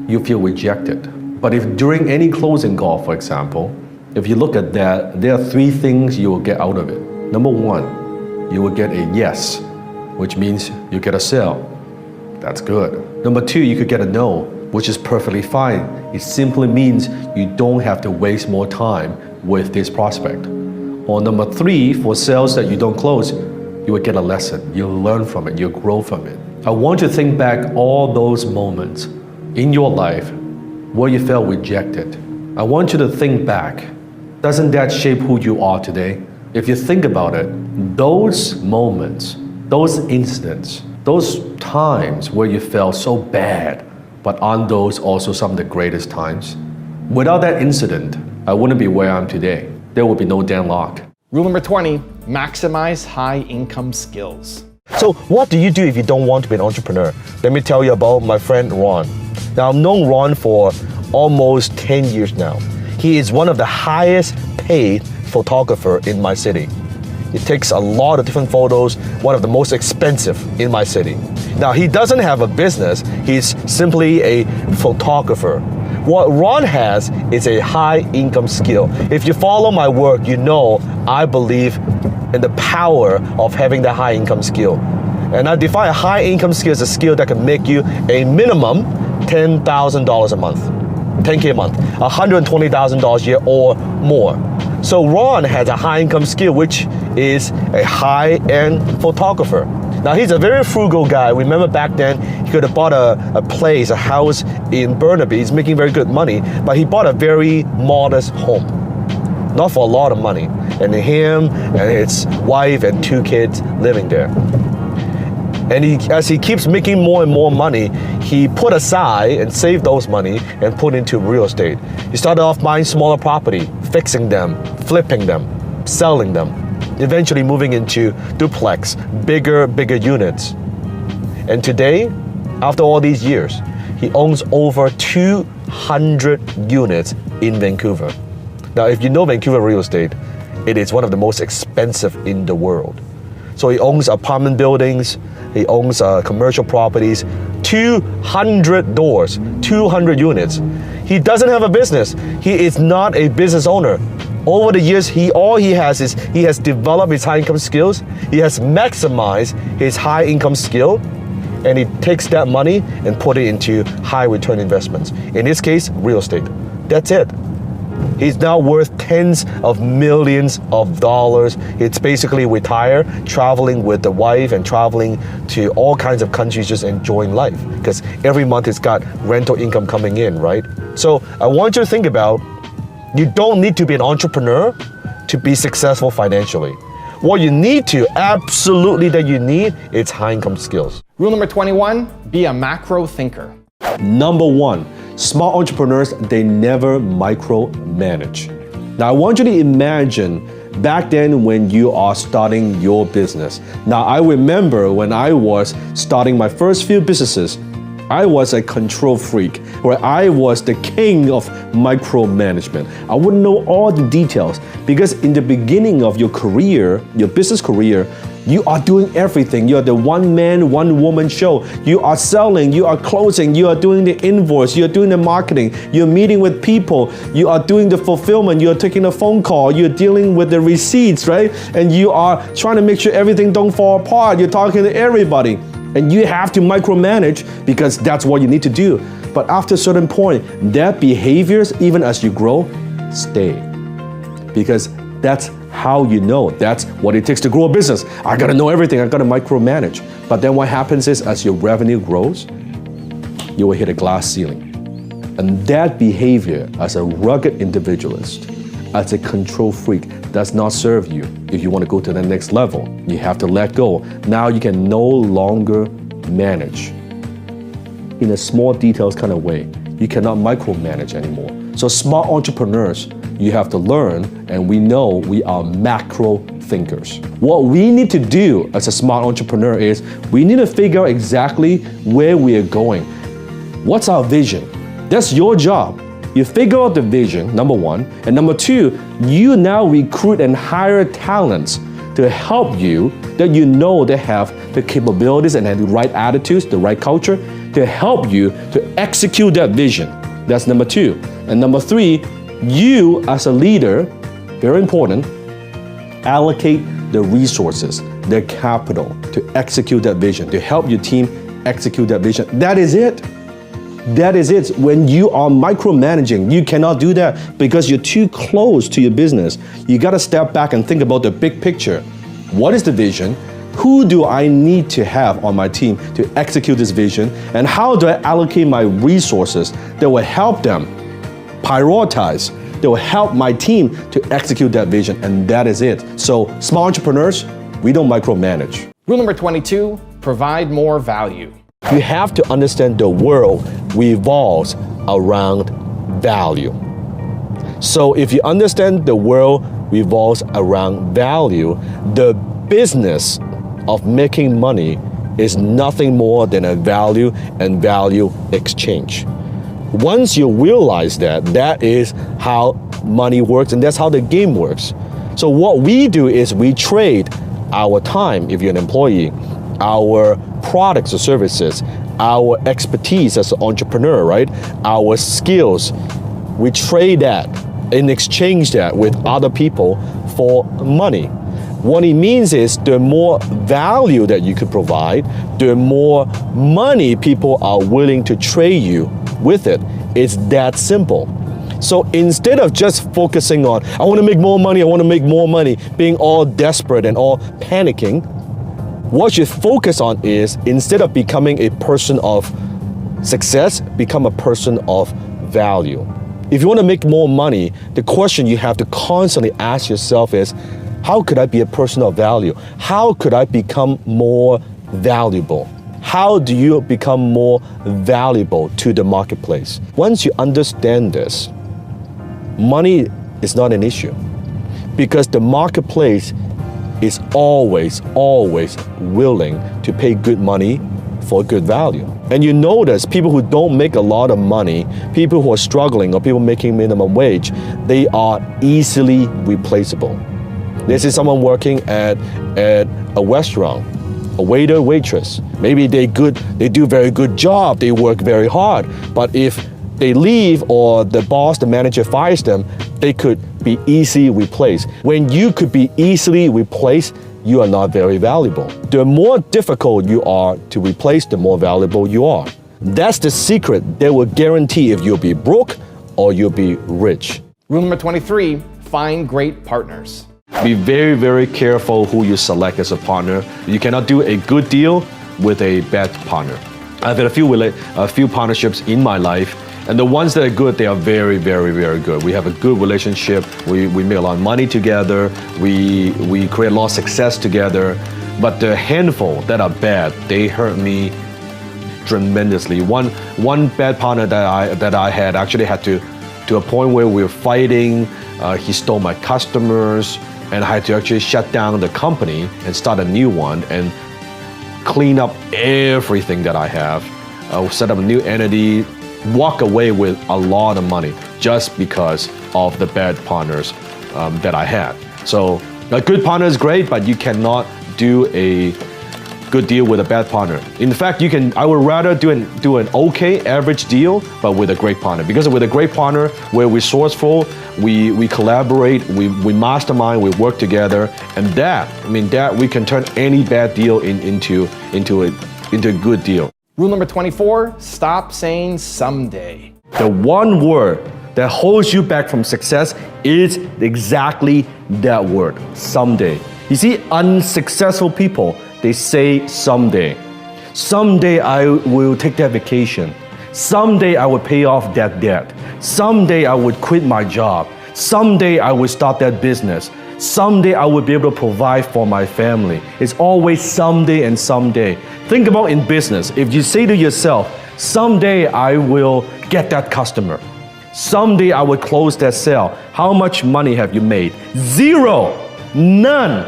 You feel rejected. But if during any closing call, for example, if you look at that, there are 3 things you will get out of it. Number 1, you will get a yes, which means you get a sale. That's good. Number 2, you could get a no, which is perfectly fine. It simply means you don't have to waste more time with this prospect. Or number 3, for sales that you don't close, you will get a lesson. You'll learn from it. You'll grow from it. I want you to think back all those moments in your life where you felt rejected. I want you to think back. Doesn't that shape who you are today? If you think about it, those moments, those incidents, those times where you felt so bad, but aren't those also some of the greatest times? Without that incident, I wouldn't be where I am today. There would be no Dan Lok. Rule number 20, maximize high income skills. So what do you do if you don't want to be an entrepreneur? Let me tell you about my friend Ron. Now, I've known Ron for almost 10 years now. He is one of the highest paid photographer in my city. He takes a lot of different photos, one of the most expensive in my city. Now, he doesn't have a business, he's simply a photographer. What Ron has is a high income skill. If you follow my work, you know I believe in the power of having that high income skill. And I define a high income skill as a skill that can make you a minimum $10,000 a month, $10K a month, $120,000 a year or more. So Ron has a high income skill, which is a high-end photographer. Now, he's a very frugal guy. Remember back then, he could have bought a place, a house in Burnaby. He's making very good money, but he bought a very modest home. Not for a lot of money. And him and his wife and 2 kids living there. And as he keeps making more and more money, he put aside and saved those money and put into real estate. He started off buying smaller property, fixing them, flipping them, selling them, eventually moving into duplex, bigger units. And today, after all these years, he owns over 200 units in Vancouver. Now, if you know Vancouver real estate, it is one of the most expensive in the world. So he owns apartment buildings, he owns commercial properties, 200 doors, 200 units. He doesn't have a business. He is not a business owner. Over the years, all he has is he has developed his high income skills. He has maximized his high income skill, and he takes that money and put it into high return investments. In this case, real estate. That's it. He's now worth tens of millions of dollars. It's basically retired, traveling with the wife and traveling to all kinds of countries, just enjoying life. Because every month it's got rental income coming in, right? So I want you to think about, you don't need to be an entrepreneur to be successful financially. What you need to, absolutely that you need, is high income skills. Rule number 21, be a macro thinker. Number 1, smart entrepreneurs, they never micromanage. Now, I want you to imagine back then when you are starting your business. Now, I remember when I was starting my first few businesses, I was a control freak, where I was the king of micromanagement. I wouldn't know all the details because in the beginning of your career, your business career, you are doing everything. You are the one-man, one-woman show. You are selling, you are closing, you are doing the invoice, you are doing the marketing, you're meeting with people, you are doing the fulfillment, you are taking a phone call, you're dealing with the receipts, right? And you are trying to make sure everything don't fall apart. You're talking to everybody. And you have to micromanage because that's what you need to do. But after a certain point, that behaviors, even as you grow, stay. Because that's how you know. That's what it takes to grow a business. I gotta know everything, I gotta micromanage. But then what happens is, as your revenue grows, you will hit a glass ceiling. And that behavior as a rugged individualist, as a control freak, does not serve you if you want to go to the next level. You have to let go. Now you can no longer manage in a small details kind of way. You cannot micromanage anymore. So smart entrepreneurs, you have to learn, and we know we are macro thinkers. What we need to do as a smart entrepreneur is we need to figure out exactly where we are going. What's our vision? That's your job. You figure out the vision, number one. And number two, you now recruit and hire talents to help you that you know they have the capabilities and have the right attitudes, the right culture, to help you to execute that vision. That's number two. And number three, you as a leader, very important, allocate the resources, the capital to execute that vision, to help your team execute that vision. That is it. That is it. When you are micromanaging, you cannot do that because you're too close to your business. You got to step back and think about the big picture. What is the vision? Who do I need to have on my team to execute this vision? And how do I allocate my resources that will help them prioritize, that will help my team to execute that vision? And that is it. So, small entrepreneurs, we don't micromanage. Rule number 22, provide more value. You have to understand the world revolves around value. So if you understand the world revolves around value, the business of making money is nothing more than a value and value exchange. Once you realize that, that is how money works and that's how the game works. So what we do is we trade our time, if you're an employee, our products or services, our expertise as an entrepreneur, right? Our skills, we trade that and exchange that with other people for money. What it means is the more value that you could provide, the more money people are willing to trade you with it. It's that simple. So instead of just focusing on, I want to make more money, being all desperate and all panicking, what you focus on is, instead of becoming a person of success, become a person of value. If you want to make more money, the question you have to constantly ask yourself is, how could I be a person of value? How could I become more valuable? How do you become more valuable to the marketplace? Once you understand this, money is not an issue because the marketplace is always willing to pay good money for good value. And you notice people who don't make a lot of money, people who are struggling or people making minimum wage, they are easily replaceable. This is someone working at a restaurant, a waiter, waitress. Maybe they do a very good job, they work very hard, but if they leave or the boss, the manager fires them, they could be easily replaced. When you could be easily replaced, you are not very valuable. The more difficult you are to replace, the more valuable you are. That's the secret that will guarantee if you'll be broke or you'll be rich. Rule number 23, find great partners. Be very careful who you select as a partner. You cannot do a good deal with a bad partner. I've had a few partnerships in my life, and the ones that are good, they are very good. We have a good relationship. We make a lot of money together. We create a lot of success together. But the handful that are bad, they hurt me tremendously. One bad partner that I had actually had to a point where we were fighting. He stole my customers, and I had to actually shut down the company and start a new one and clean up everything that I have. Set up a new entity, walk away with a lot of money just because of the bad partners that I had. So a good partner is great, but you cannot do a good deal with a bad partner. In fact, I would rather do an okay average deal, but with a great partner. Because with a great partner, we're resourceful, we collaborate, we mastermind, we work together, and that we can turn any bad deal into a good deal. Rule number 24, stop saying someday. The one word that holds you back from success is exactly that word, someday. You see, unsuccessful people, they say someday. Someday I will take that vacation. Someday I would pay off that debt. Someday I would quit my job. Someday I would start that business. Someday I would be able to provide for my family. It's always someday and someday. Think about in business. If you say to yourself, someday I will get that customer. Someday I will close that sale. How much money have you made? Zero. None.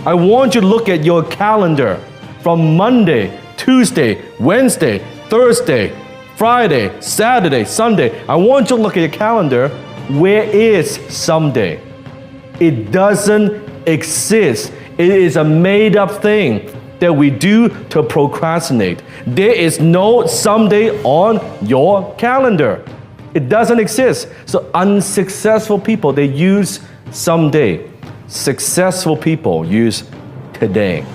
I want you to look at your calendar from Monday, Tuesday, Wednesday, Thursday, Friday, Saturday, Sunday. I want you to look at your calendar. Where is someday? It doesn't exist. It is a made up thing that we do to procrastinate. There is no someday on your calendar. It doesn't exist. So unsuccessful people, they use someday. Successful people use today.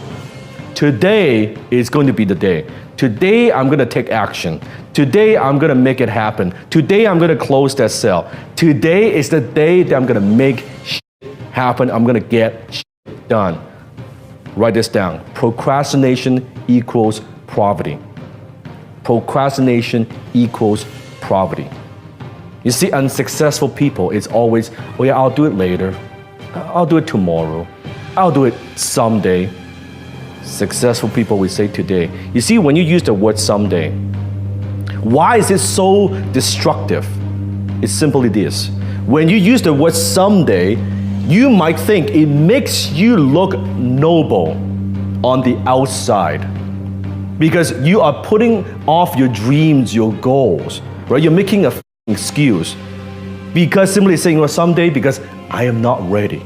Today is going to be the day. Today I'm going to take action. Today I'm going to make it happen. Today I'm going to close that sale. Today is the day that I'm going to make shit happen. I'm going to get shit done. Write this down. Procrastination equals poverty. Procrastination equals poverty. You see, unsuccessful people, it's always, oh yeah, I'll do it later. I'll do it tomorrow. I'll do it someday. Successful people will say today. You see, when you use the word someday, why is it so destructive? It's simply this. When you use the word someday, you might think it makes you look noble on the outside because you are putting off your dreams, your goals, right? You're making a excuse because simply saying, well, someday because I am not ready.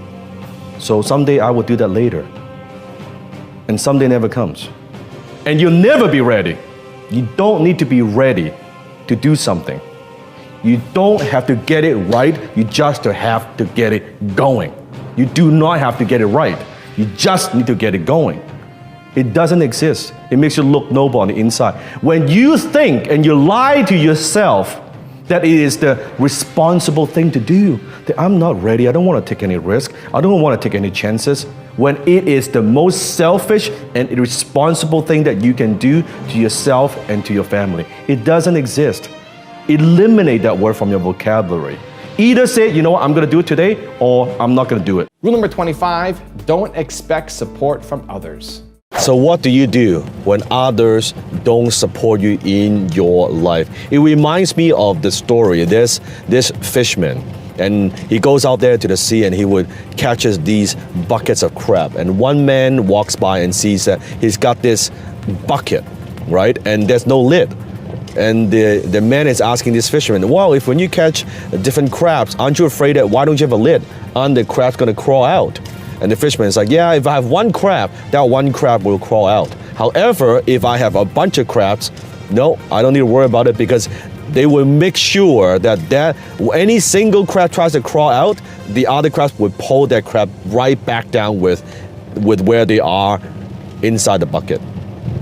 So someday I will do that later. And someday never comes. And you'll never be ready. You don't need to be ready to do something. You don't have to get it right, you just have to get it going. You do not have to get it right. You just need to get it going. It doesn't exist. It makes you look noble on the inside. When you think and you lie to yourself that it is the responsible thing to do, that I'm not ready, I don't want to take any risk, I don't want to take any chances, when it is the most selfish and irresponsible thing that you can do to yourself and to your family. It doesn't exist. Eliminate that word from your vocabulary. Either say, you know what, I'm going to do it today, or I'm not going to do it. Rule number 25, don't expect support from others. So what do you do when others don't support you in your life? It reminds me of the story. There's this fisherman, and he goes out there to the sea and he would catches these buckets of crab. And one man walks by and sees that he's got this bucket, right? And there's no lid. And the man is asking this fisherman, well, if when you catch different crabs, aren't you afraid that why don't you have a lid? Aren't the crabs going to crawl out? And the fisherman is like, yeah, if I have one crab, that one crab will crawl out. However, if I have a bunch of crabs, no, I don't need to worry about it because they will make sure that any single crab tries to crawl out, the other crabs will pull that crab right back down with where they are inside the bucket.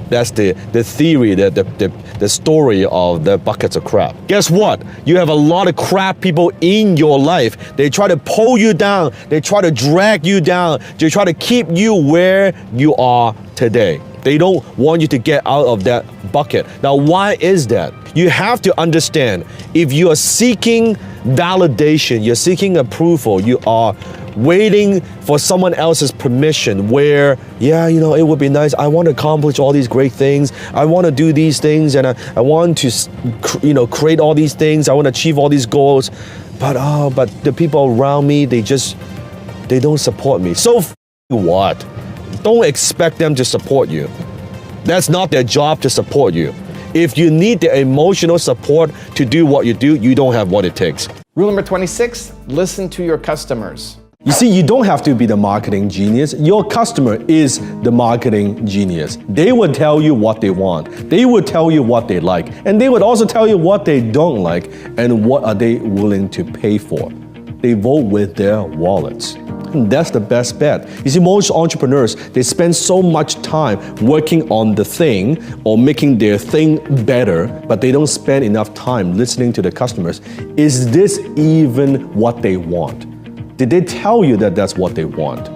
That's the theory, the story of the buckets of crab. Guess what? You have a lot of crab people in your life. They try to pull you down. They try to drag you down. They try to keep you where you are today. They don't want you to get out of that bucket. Now, why is that? You have to understand, if you are seeking validation, you're seeking approval, you are waiting for someone else's permission where, yeah, you know, it would be nice, I want to accomplish all these great things, I want to do these things, and I want to, create all these things, I want to achieve all these goals, but the people around me, they don't support me. So what? Don't expect them to support you. That's not their job to support you. If you need the emotional support to do what you do, you don't have what it takes. Rule number 26, listen to your customers. You see, you don't have to be the marketing genius. Your customer is the marketing genius. They would tell you what they want. They would tell you what they like. And they would also tell you what they don't like and what are they willing to pay for. They vote with their wallets. And that's the best bet. You see, most entrepreneurs, they spend so much time working on the thing or making their thing better, but they don't spend enough time listening to the customers. Is this even what they want? Did they tell you that that's what they want?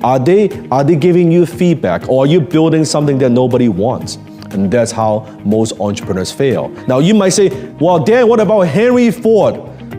Are they giving you feedback, or are you building something that nobody wants? And that's how most entrepreneurs fail. Now you might say, well, Dan, what about Henry Ford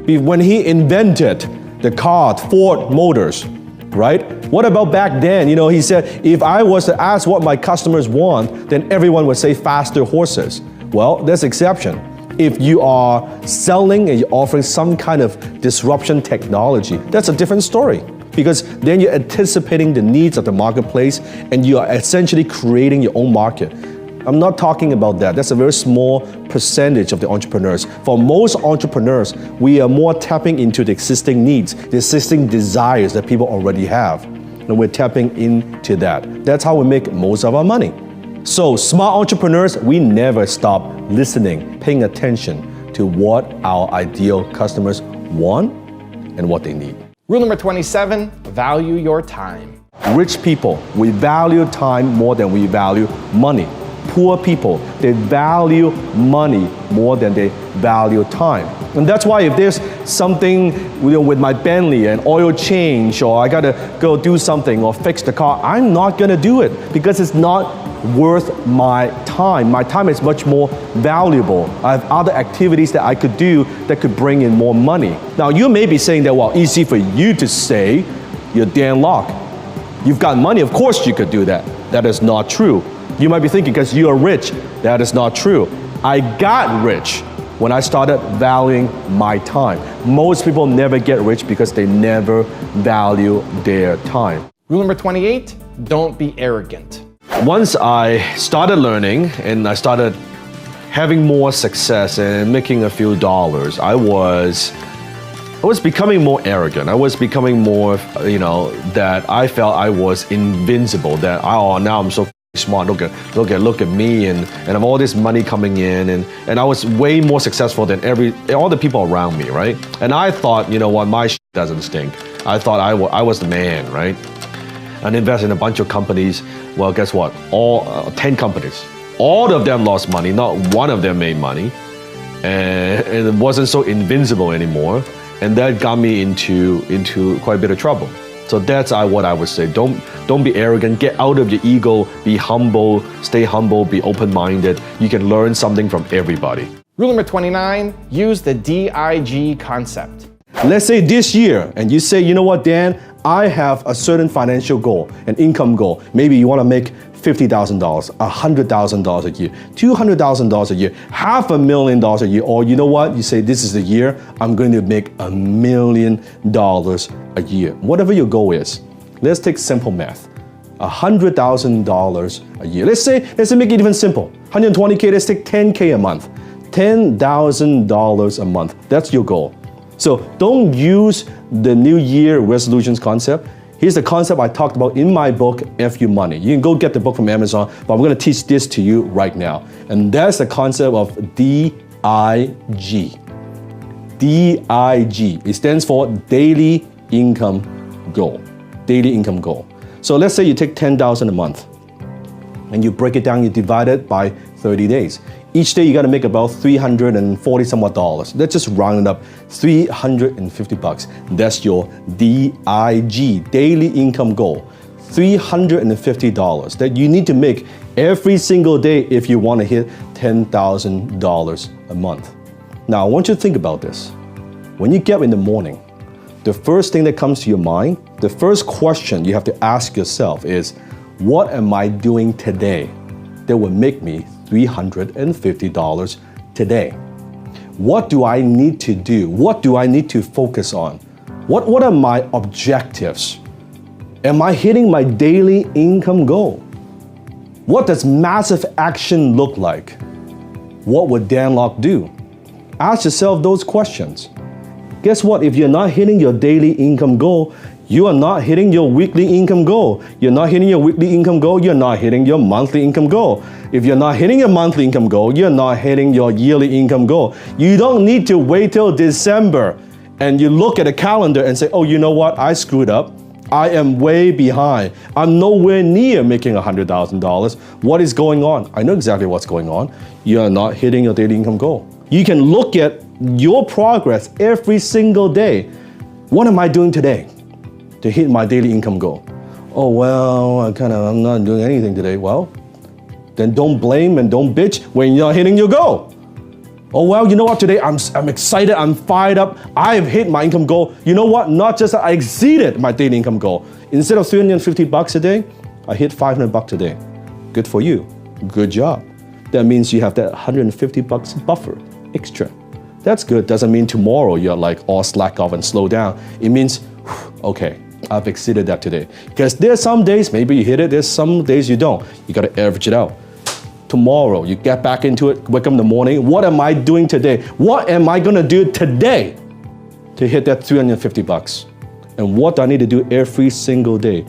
when he invented the car, Ford Motors, right? What about back then? He said, if I was to ask what my customers want, then everyone would say faster horses. Well, there's exception. If you are selling and you're offering some kind of disruption technology, that's a different story. Because then you're anticipating the needs of the marketplace and you are essentially creating your own market. I'm not talking about that. That's a very small percentage of the entrepreneurs. For most entrepreneurs, we are more tapping into the existing needs, the existing desires that people already have. And we're tapping into that. That's how we make most of our money. So smart entrepreneurs, we never stop listening, paying attention to what our ideal customers want and what they need. Rule number 27, value your time. Rich people, we value time more than we value money. Poor people, they value money more than they value time. And that's why if there's something with my Bentley, an oil change, or I gotta go do something or fix the car, I'm not gonna do it because it's not worth my time. My time is much more valuable. I have other activities that I could do that could bring in more money. Now you may be saying that, well, easy for you to say, you're Dan Lok. You've got money, of course you could do that. That is not true. You might be thinking because you are rich, that is not true. I got rich when I started valuing my time. Most people never get rich because they never value their time. Rule number 28, don't be arrogant. Once I started learning and I started having more success and making a few dollars, I was becoming more arrogant. I was becoming more, that I felt I was invincible, that now I'm so smart, look at me and I have all this money coming in and I was way more successful than all the people around me, right? And I thought, my shit doesn't stink. I thought I was the man, right? And invest in a bunch of companies. Well, guess what? All 10 companies. All of them lost money. Not one of them made money. And it wasn't so invincible anymore. And that got me into quite a bit of trouble. So that's what I would say. Don't be arrogant. Get out of your ego. Be humble. Stay humble. Be open-minded. You can learn something from everybody. Rule number 29, use the DIG concept. Let's say this year, and you say, you know what, Dan, I have a certain financial goal, an income goal. Maybe you want to make $50,000, $100,000 a year, $200,000 a year, $500,000 a year, or you know what? You say, this is the year I'm going to make $1 million a year. Whatever your goal is. Let's take simple math. $100,000 a year. Let's say make it even simple. 120K, let's take 10K a month. $10,000 a month. That's your goal. So don't use the New Year resolutions concept. Here's the concept I talked about in my book, FU Money. You can go get the book from Amazon, but I'm going to teach this to you right now. And that's the concept of DIG. DIG. It stands for Daily Income Goal. Daily Income Goal. So let's say you take $10,000 a month and you break it down, you divide it by 30 days. Each day you got to make about $340 somewhat dollars. Let's just round it up, $350. That's your DIG, daily income goal. $350 that you need to make every single day if you want to hit $10,000 a month. Now, I want you to think about this. When you get up in the morning, the first thing that comes to your mind, the first question you have to ask yourself is, what am I doing today that will make me $350 today? What do I need to do? What do I need to focus on? What are my objectives? Am I hitting my daily income goal? What does massive action look like? What would Dan Lok do? Ask yourself those questions. Guess what? If you're not hitting your daily income goal, you are not hitting your weekly income goal. You're not hitting your weekly income goal, you're not hitting your monthly income goal. If you're not hitting your monthly income goal, you're not hitting your yearly income goal. You don't need to wait till December and you look at a calendar and say, oh, you know what? I screwed up. I am way behind. I'm nowhere near making $100,000. What is going on? I know exactly what's going on. You're not hitting your daily income goal. You can look at your progress every single day. What am I doing today to hit my daily income goal? Oh, well, I'm not doing anything today. Well, Then don't blame and don't bitch when you're not hitting your goal. Oh, well, you know what, today I'm excited, I'm fired up, I have hit my income goal. You know what, not just that I exceeded my daily income goal. Instead of $350 a day, I hit $500 a day. Good for you, good job. That means you have that $150 buffer extra. That's good, doesn't mean tomorrow you're like all slack off and slow down. It means, okay, I've exceeded that today. Because there's some days, maybe you hit it, there's some days you don't. You gotta average it out. Tomorrow, you get back into it, wake up in the morning, what am I doing today? What am I gonna do today to hit that $350? And what do I need to do every single day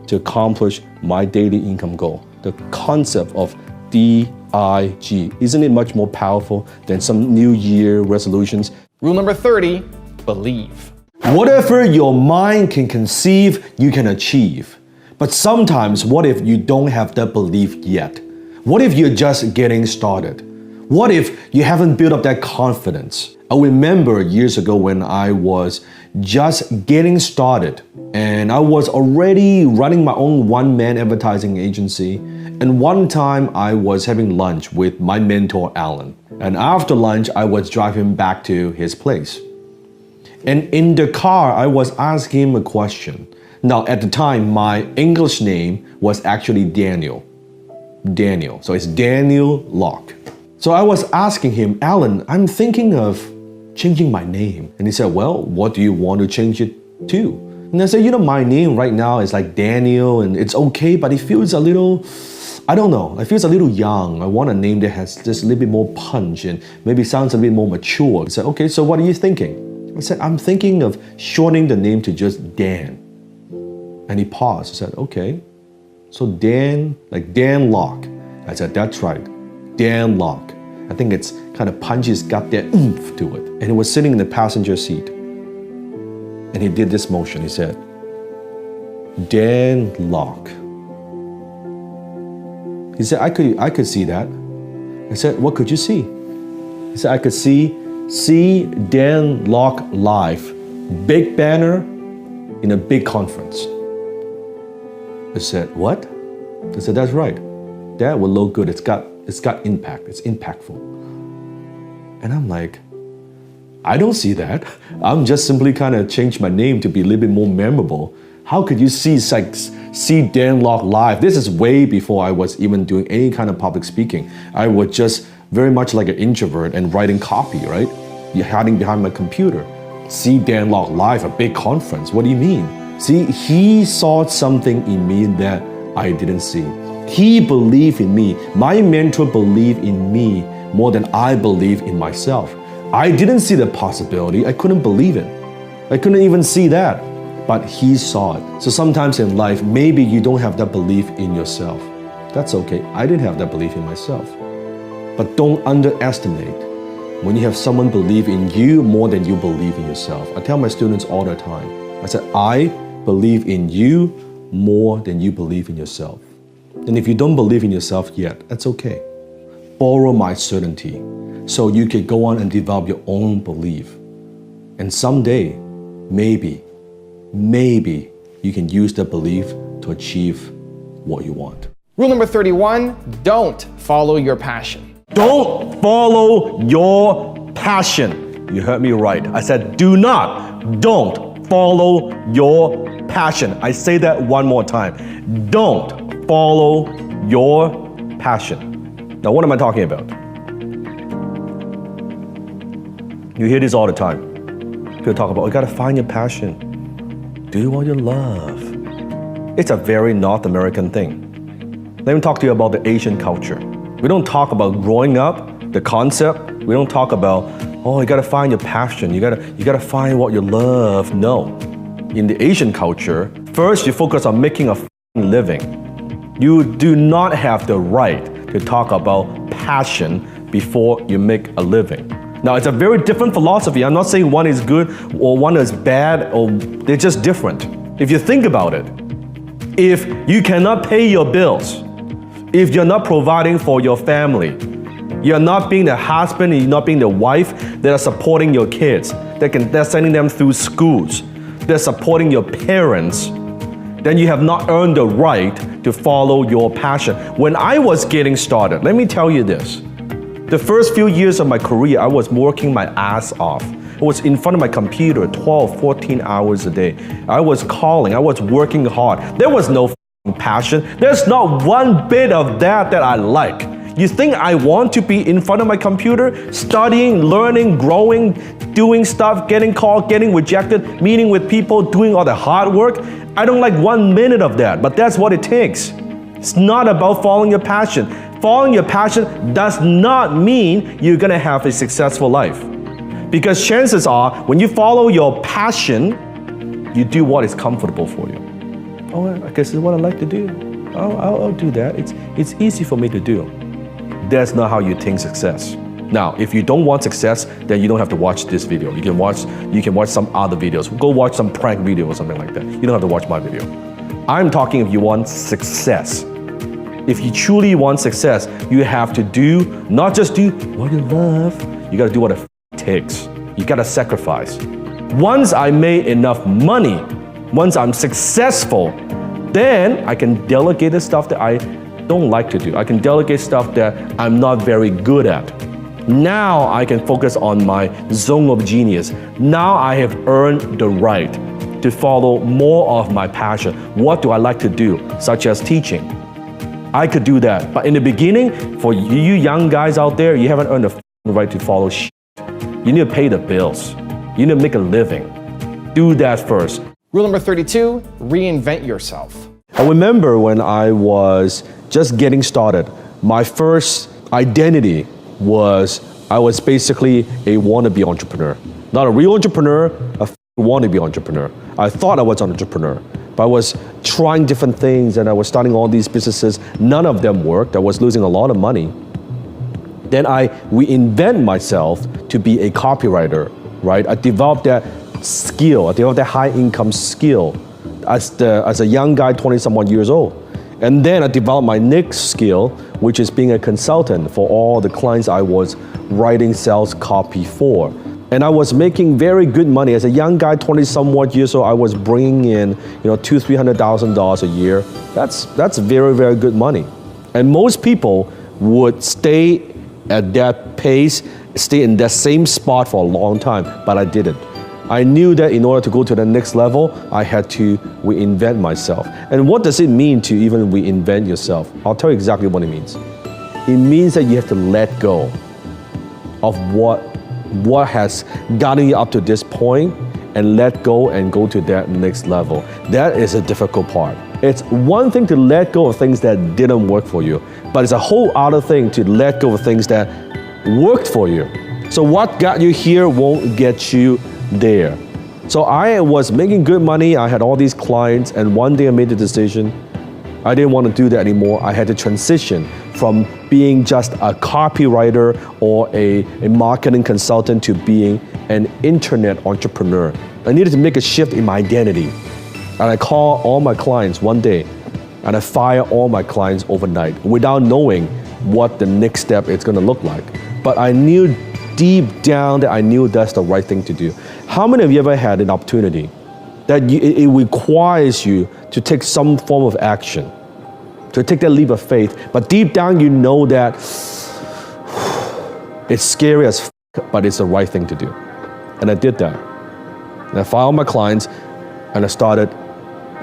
to accomplish my daily income goal? The concept of DIG. Isn't it much more powerful than some New Year resolutions? Rule number 30, believe. Whatever your mind can conceive, you can achieve. But sometimes, what if you don't have that belief yet? What if you're just getting started? What if you haven't built up that confidence? I remember years ago when I was just getting started and I was already running my own one-man advertising agency. And one time I was having lunch with my mentor, Alan. And after lunch, I was driving back to his place. And in the car, I was asking him a question. Now, at the time, my English name was actually Daniel. So it's Daniel Lok. So I was asking him, Alan, I'm thinking of changing my name. And he said, well, what do you want to change it to? And I said, you know, my name right now is like Daniel and it's okay, but it feels a little, I don't know, it feels a little young. I want a name that has just a little bit more punch and maybe sounds a bit more mature. He said, okay, so what are you thinking? I said, I'm thinking of shortening the name to just Dan. And he paused. He said, okay. So Dan, like Dan Lok. I said, that's right, Dan Lok. I think it's kind of punchy, it's got that oomph to it. And he was sitting in the passenger seat. And he did this motion, he said, Dan Lok. He said, I could see that. I said, what could you see? He said, I could see Dan Lok live, big banner in a big conference. I said, what? I said, that's right. That will look good. It's got impact. It's impactful. And I'm like, I don't see that. I'm just simply kind of changed my name to be a little bit more memorable. How could you see Dan Lok live? This is way before I was even doing any kind of public speaking. I was just very much like an introvert and writing copy, right? You're hiding behind my computer. See Dan Lok live, a big conference. What do you mean? See, he saw something in me that I didn't see. He believed in me. My mentor believed in me more than I believed in myself. I didn't see the possibility. I couldn't believe it. I couldn't even see that. But he saw it. So sometimes in life, maybe you don't have that belief in yourself. That's okay. I didn't have that belief in myself. But don't underestimate when you have someone believe in you more than you believe in yourself. I tell my students all the time. I said, I believe in you more than you believe in yourself. And if you don't believe in yourself yet, that's okay. Borrow my certainty so you can go on and develop your own belief. And someday, maybe you can use that belief to achieve what you want. Rule number 31, don't follow your passion. Don't follow your passion. You heard me right. I said, don't follow your passion. I say that one more time. Don't follow your passion. Now, what am I talking about? You hear this all the time. People talk about, you gotta find your passion. Do what you love. It's a very North American thing. Let me talk to you about the Asian culture. We don't talk about growing up, the concept. We don't talk about, oh, you gotta find your passion. You gotta find what you love. No. In the Asian culture, first you focus on making a living. You do not have the right to talk about passion before you make a living. Now, it's a very different philosophy. I'm not saying one is good or one is bad, or they're just different. If you think about it, if you cannot pay your bills, if you're not providing for your family, you're not being the husband, you're not being the wife that are supporting your kids, they're sending them through schools, they're supporting your parents, then you have not earned the right to follow your passion. When I was getting started, let me tell you this. The first few years of my career, I was working my ass off. I was in front of my computer 12, 14 hours a day. I was calling, I was working hard. There was no passion. There's not one bit of that I like. You think I want to be in front of my computer, studying, learning, growing, doing stuff, getting called, getting rejected, meeting with people, doing all the hard work? I don't like 1 minute of that, but that's what it takes. It's not about following your passion. Following your passion does not mean you're gonna have a successful life. Because chances are, when you follow your passion, you do what is comfortable for you. Oh, I guess it's what I like to do. I'll do that. It's easy for me to do. That's not how you think success. Now, if you don't want success, then you don't have to watch this video. You can watch some other videos. Go watch some prank video or something like that. You don't have to watch my video. I'm talking if you want success. If you truly want success, you have to not just do what you love, you gotta do what it takes. You gotta sacrifice. Once I made enough money, once I'm successful, then I can delegate the stuff that I don't like to do. I can delegate stuff that I'm not very good at. Now I can focus on my zone of genius. Now I have earned the right to follow more of my passion. What do I like to do? Such as teaching. I could do that. But in the beginning, for you young guys out there, you haven't earned the right to follow shit. You need to pay the bills. You need to make a living. Do that first. Rule number 32, reinvent yourself. I remember when I was just getting started, my first identity was I was basically a wannabe entrepreneur. Not a real entrepreneur, a wannabe entrepreneur. I thought I was an entrepreneur, but I was trying different things and I was starting all these businesses. None of them worked. I was losing a lot of money. Then I reinvent myself to be a copywriter, right? I developed that skill. I developed that high income skill as a young guy, 20-some years old. And then I developed my next skill, which is being a consultant for all the clients I was writing sales copy for. And I was making very good money. As a young guy, 20-some years old, I was bringing in, $200,000-$300,000 a year. That's very, very good money. And most people would stay at that pace, stay in that same spot for a long time, but I didn't. I knew that in order to go to the next level, I had to reinvent myself. And what does it mean to even reinvent yourself? I'll tell you exactly what it means. It means that you have to let go of what has gotten you up to this point and let go and go to that next level. That is a difficult part. It's one thing to let go of things that didn't work for you, but it's a whole other thing to let go of things that worked for you. So what got you here won't get you there. So I was making good money, I had all these clients, and one day I made the decision, I didn't want to do that anymore. I had to transition from being just a copywriter or a marketing consultant to being an internet entrepreneur. I needed to make a shift in my identity. And I called all my clients one day, and I fired all my clients overnight without knowing what the next step is going to look like. But I knew deep down that I knew that's the right thing to do. How many of you ever had an opportunity that it requires you to take some form of action, to take that leap of faith, but deep down you know that it's scary as f, but it's the right thing to do? And I did that. And I fired my clients and I started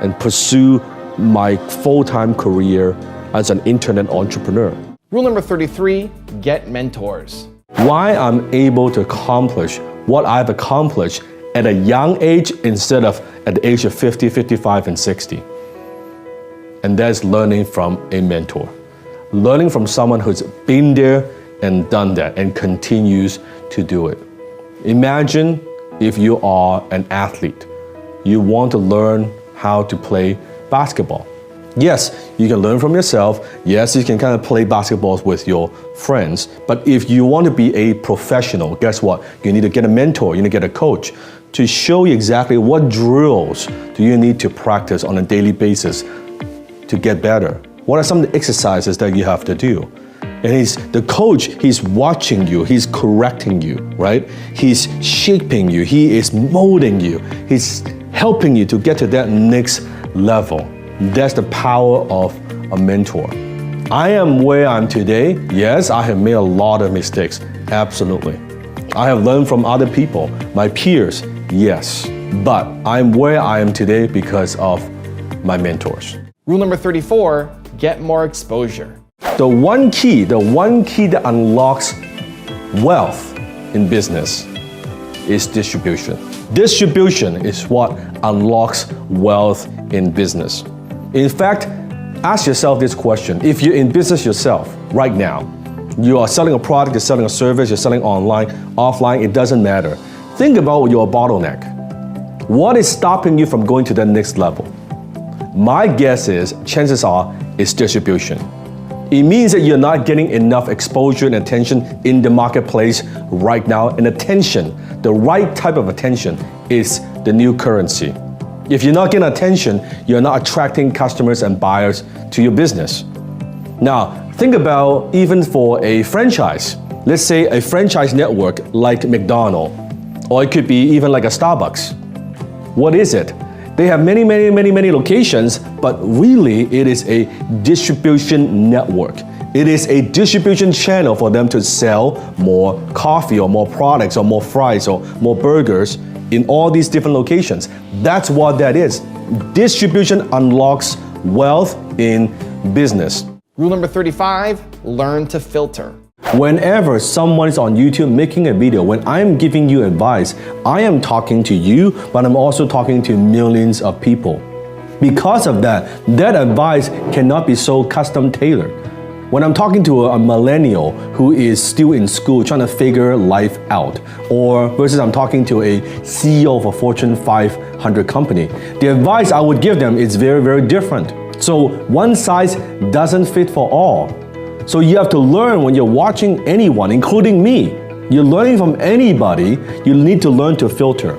and pursue my full-time career as an internet entrepreneur. Rule number 33, get mentors. Why I'm able to accomplish what I've accomplished at a young age instead of at the age of 50, 55, and 60. And that's learning from a mentor. Learning from someone who's been there and done that and continues to do it. Imagine if you are an athlete. You want to learn how to play basketball. Yes, you can learn from yourself. Yes, you can kind of play basketball with your friends. But if you want to be a professional, guess what? You need to get a mentor, you need to get a coach to show you exactly what drills do you need to practice on a daily basis to get better. What are some of the exercises that you have to do? And the coach, he's watching you, he's correcting you, right? He's shaping you, he is molding you, he's helping you to get to that next level. That's the power of a mentor. I am where I'm today. Yes, I have made a lot of mistakes. Absolutely. I have learned from other people, my peers. Yes. But I'm where I am today because of my mentors. Rule number 34, get more exposure. The one key that unlocks wealth in business is distribution. Distribution is what unlocks wealth in business. In fact, ask yourself this question. If you're in business yourself right now, you are selling a product, you're selling a service, you're selling online, offline, it doesn't matter. Think about your bottleneck. What is stopping you from going to the next level? My guess is, chances are, it's distribution. It means that you're not getting enough exposure and attention in the marketplace right now. And attention, the right type of attention, is the new currency. If you're not getting attention, you're not attracting customers and buyers to your business. Now, think about even for a franchise. Let's say a franchise network like McDonald's, or it could be even like a Starbucks. What is it? They have many locations, but really it is a distribution network. It is a distribution channel for them to sell more coffee or more products or more fries or more burgers in all these different locations. That's what that is. Distribution unlocks wealth in business. Rule number 35, learn to filter. Whenever someone is on YouTube making a video, when I'm giving you advice, I am talking to you, but I'm also talking to millions of people. Because of that advice cannot be so custom tailored. When I'm talking to a millennial who is still in school trying to figure life out, or versus I'm talking to a CEO of a Fortune 500 company, the advice I would give them is very different. So one size doesn't fit for all. So you have to learn when you're watching anyone, including me. You're learning from anybody, you need to learn to filter.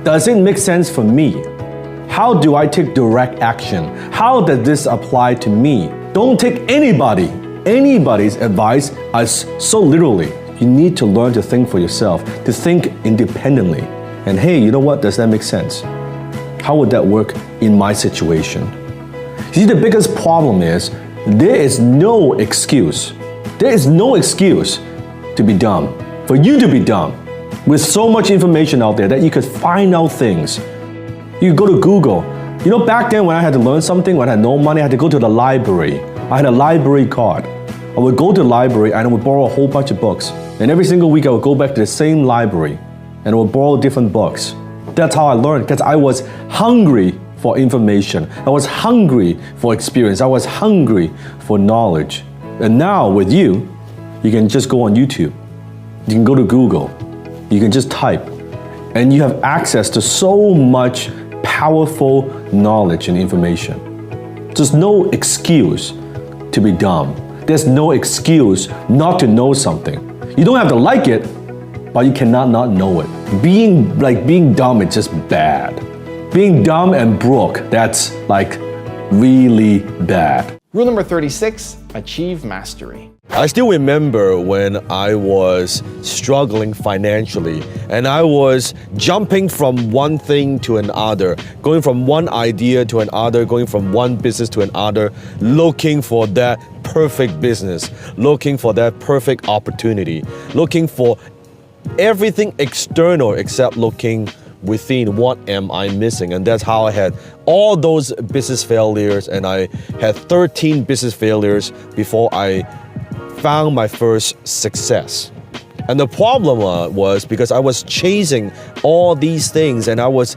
Does it make sense for me? How do I take direct action? How does this apply to me? Don't take anybody's advice as so literally. You need to learn to think for yourself, to think independently. And hey, you know what? Does that make sense? How would that work in my situation? See, the biggest problem is there is no excuse. There is no excuse to be dumb. For you to be dumb. With so much information out there that you could find out things. You go to Google. You know, back then when I had to learn something, when I had no money, I had to go to the library. I had a library card. I would go to the library and I would borrow a whole bunch of books. And every single week I would go back to the same library and I would borrow different books. That's how I learned, because I was hungry for information. I was hungry for experience. I was hungry for knowledge. And now with you, you can just go on YouTube. You can go to Google. You can just type. And you have access to so much powerful knowledge and information. There's no excuse to be dumb. There's no excuse not to know something. You don't have to like it, but you cannot not know it. Being dumb is just bad. Being dumb and broke, that's like really bad. Rule number 36, achieve mastery. I still remember when I was struggling financially and I was jumping from one thing to another, going from one idea to another, going from one business to another, looking for that perfect business, looking for that perfect opportunity, looking for everything external except looking within. What am I missing? And that's how I had all those business failures, and I had 13 business failures before I found my first success. And the problem was because I was chasing all these things and I was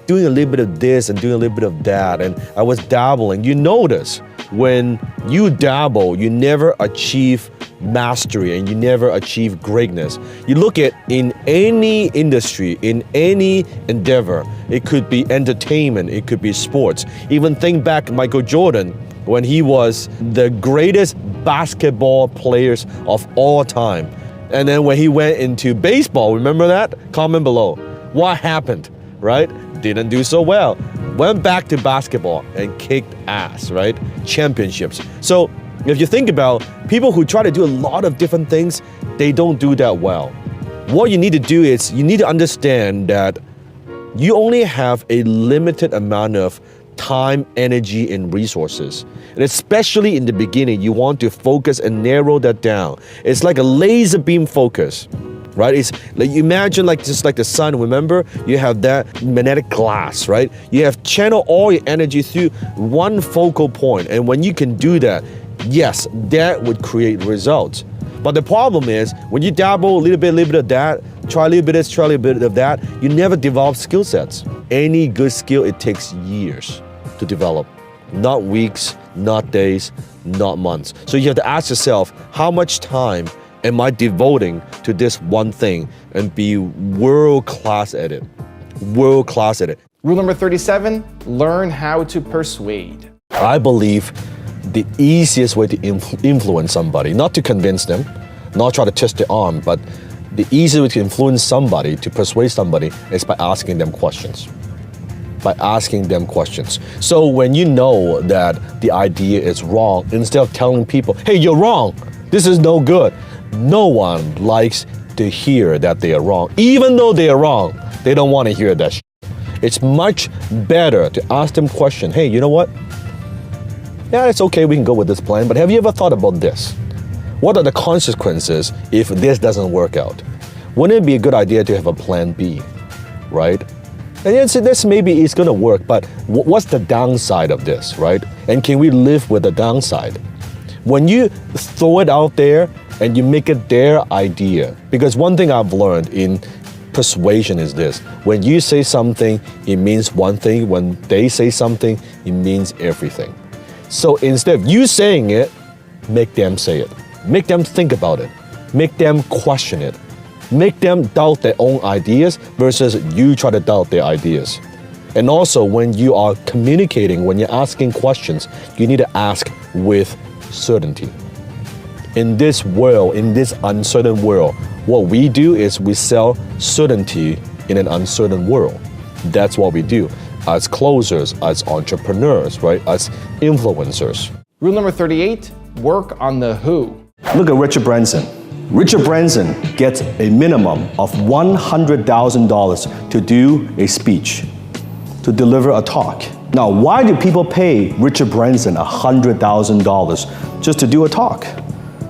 doing a little bit of this and doing a little bit of that, and I was dabbling. You notice when you dabble, you never achieve mastery and you never achieve greatness. You look at in any industry, in any endeavor, it could be entertainment, it could be sports. Even think back Michael Jordan when he was the greatest basketball players of all time. And then when he went into baseball, remember that? Comment below. What happened, right? Didn't do so well. Went back to basketball and kicked ass, right? Championships. So if you think about people who try to do a lot of different things, they don't do that well. What you need to do is you need to understand that you only have a limited amount of time, energy, and resources. And especially in the beginning, you want to focus and narrow that down. It's like a laser beam focus, right? It's like, you imagine like just like the sun, remember? You have that magnetic glass, right? You have channel all your energy through one focal point. And when you can do that, yes, that would create results. But the problem is, when you dabble a little bit of that, try a little bit of this, try a little bit of that, you never develop skill sets. Any good skill, it takes years to develop. Not weeks, not days, not months. So you have to ask yourself, how much time am I devoting to this one thing and be world-class at it? World-class at it. Rule number 37, learn how to persuade. I believe the easiest way to influence somebody, not to convince them, not try to twist their arm, but the easiest way to influence somebody, to persuade somebody, is by asking them questions. By asking them questions. So when you know that the idea is wrong, instead of telling people, hey, you're wrong, this is no good, no one likes to hear that they are wrong. Even though they are wrong, they don't want to hear that shit. It's much better to ask them question, hey, you know what? Yeah, it's okay, we can go with this plan, but have you ever thought about this? What are the consequences if this doesn't work out? Wouldn't it be a good idea to have a plan B, right? And yes, this maybe it's gonna work, but what's the downside of this, right? And can we live with the downside? When you throw it out there and you make it their idea, because one thing I've learned in persuasion is this: when you say something, it means one thing. When they say something, it means everything. So instead of you saying it, make them say it. Make them think about it. Make them question it. Make them doubt their own ideas versus you try to doubt their ideas. And also, when you are communicating, when you're asking questions, you need to ask with certainty. In this world, in this uncertain world, what we do is we sell certainty in an uncertain world. That's what we do as closers, as entrepreneurs, right? As influencers. Rule number 38, work on the who. Look at Richard Branson. Richard Branson gets a minimum of $100,000 to do a speech, to deliver a talk. Now, why do people pay Richard Branson $100,000 just to do a talk?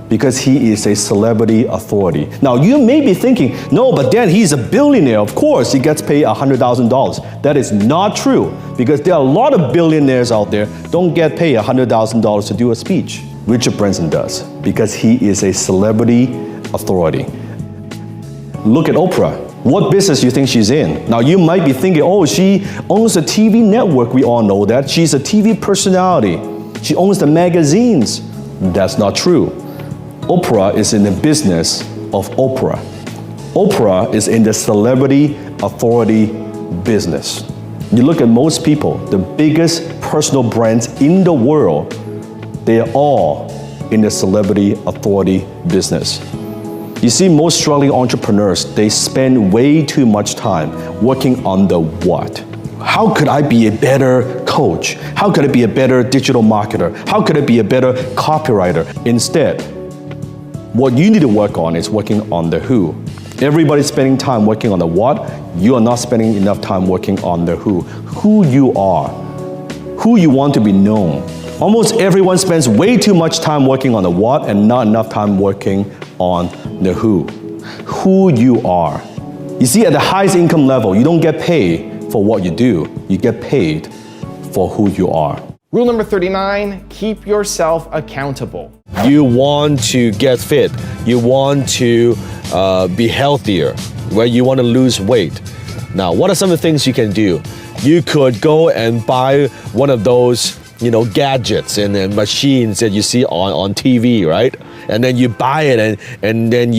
Because he is a celebrity authority. Now, you may be thinking, no, but Dan, he's a billionaire. Of course, he gets paid $100,000. That is not true, because there are a lot of billionaires out there don't get paid $100,000 to do a speech. Richard Branson does, because he is a celebrity authority. Look at Oprah. What business do you think she's in? Now, you might be thinking, oh, she owns a TV network. We all know that. She's a TV personality. She owns the magazines. That's not true. Oprah is in the business of Oprah. Oprah is in the celebrity authority business. You look at most people, the biggest personal brands in the world, they are all in the celebrity authority business. You see, most struggling entrepreneurs, they spend way too much time working on the what. How could I be a better coach? How could I be a better digital marketer? How could I be a better copywriter? Instead, what you need to work on is working on the who. Everybody's spending time working on the what. You are not spending enough time working on the who. Who you are, who you want to be known. Almost everyone spends way too much time working on the what and not enough time working on the who. Who you are. You see, at the highest income level, you don't get paid for what you do. You get paid for who you are. Rule number 39, keep yourself accountable. You want to get fit. You want to be healthier, right? You want to lose weight. Now, what are some of the things you can do? You could go and buy one of those, gadgets and machines that you see on TV, right? And then you buy it and then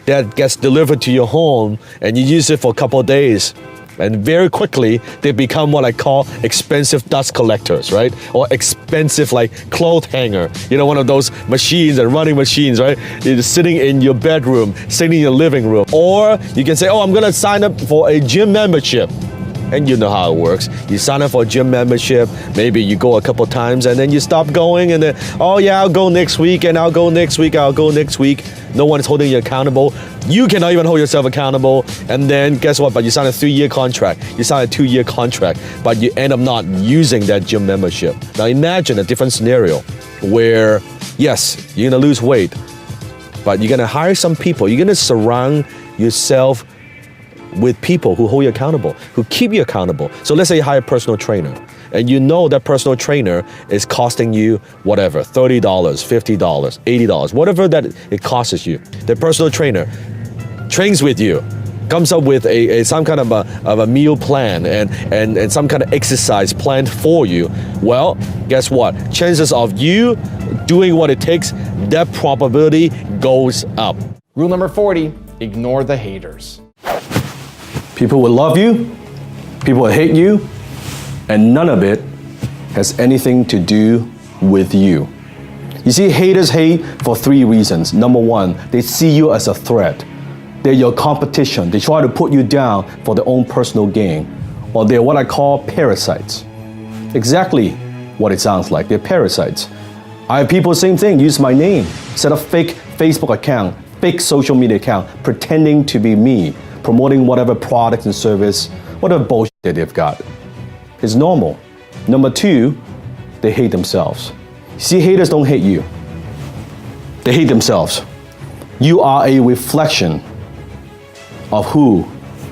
that gets delivered to your home and you use it for a couple of days. And very quickly, they become what I call expensive dust collectors, right? Or expensive clothes hanger. One of those machines and running machines, right? It's sitting in your bedroom, sitting in your living room. Or you can say, oh, I'm gonna sign up for a gym membership. And you know how it works. You sign up for a gym membership, maybe you go a couple times and then you stop going and then, oh yeah, I'll go next week and I'll go next week, I'll go next week. No one is holding you accountable. You cannot even hold yourself accountable. And then guess what? But you sign a 3-year contract, you sign a 2-year contract, but you end up not using that gym membership. Now imagine a different scenario where, yes, you're gonna lose weight, but you're gonna hire some people, you're gonna surround yourself with people who hold you accountable, who keep you accountable. So let's say you hire a personal trainer, and you know that personal trainer is costing you whatever, $30, $50, $80, whatever that it costs you. The personal trainer trains with you, comes up with some kind of a meal plan and some kind of exercise planned for you. Well, guess what? Chances of you doing what it takes, that probability goes up. Rule number 40, ignore the haters. People will love you, people will hate you, and none of it has anything to do with you. You see, haters hate for 3 reasons. Number 1, they see you as a threat. They're your competition. They try to put you down for their own personal gain. Or they're what I call parasites. Exactly what it sounds like. They're parasites. I have people, same thing, use my name, set up fake Facebook account, fake social media account, pretending to be me, promoting whatever product and service, whatever bullshit that they've got. It's normal. Number 2, they hate themselves. See, haters don't hate you. They hate themselves. You are a reflection of who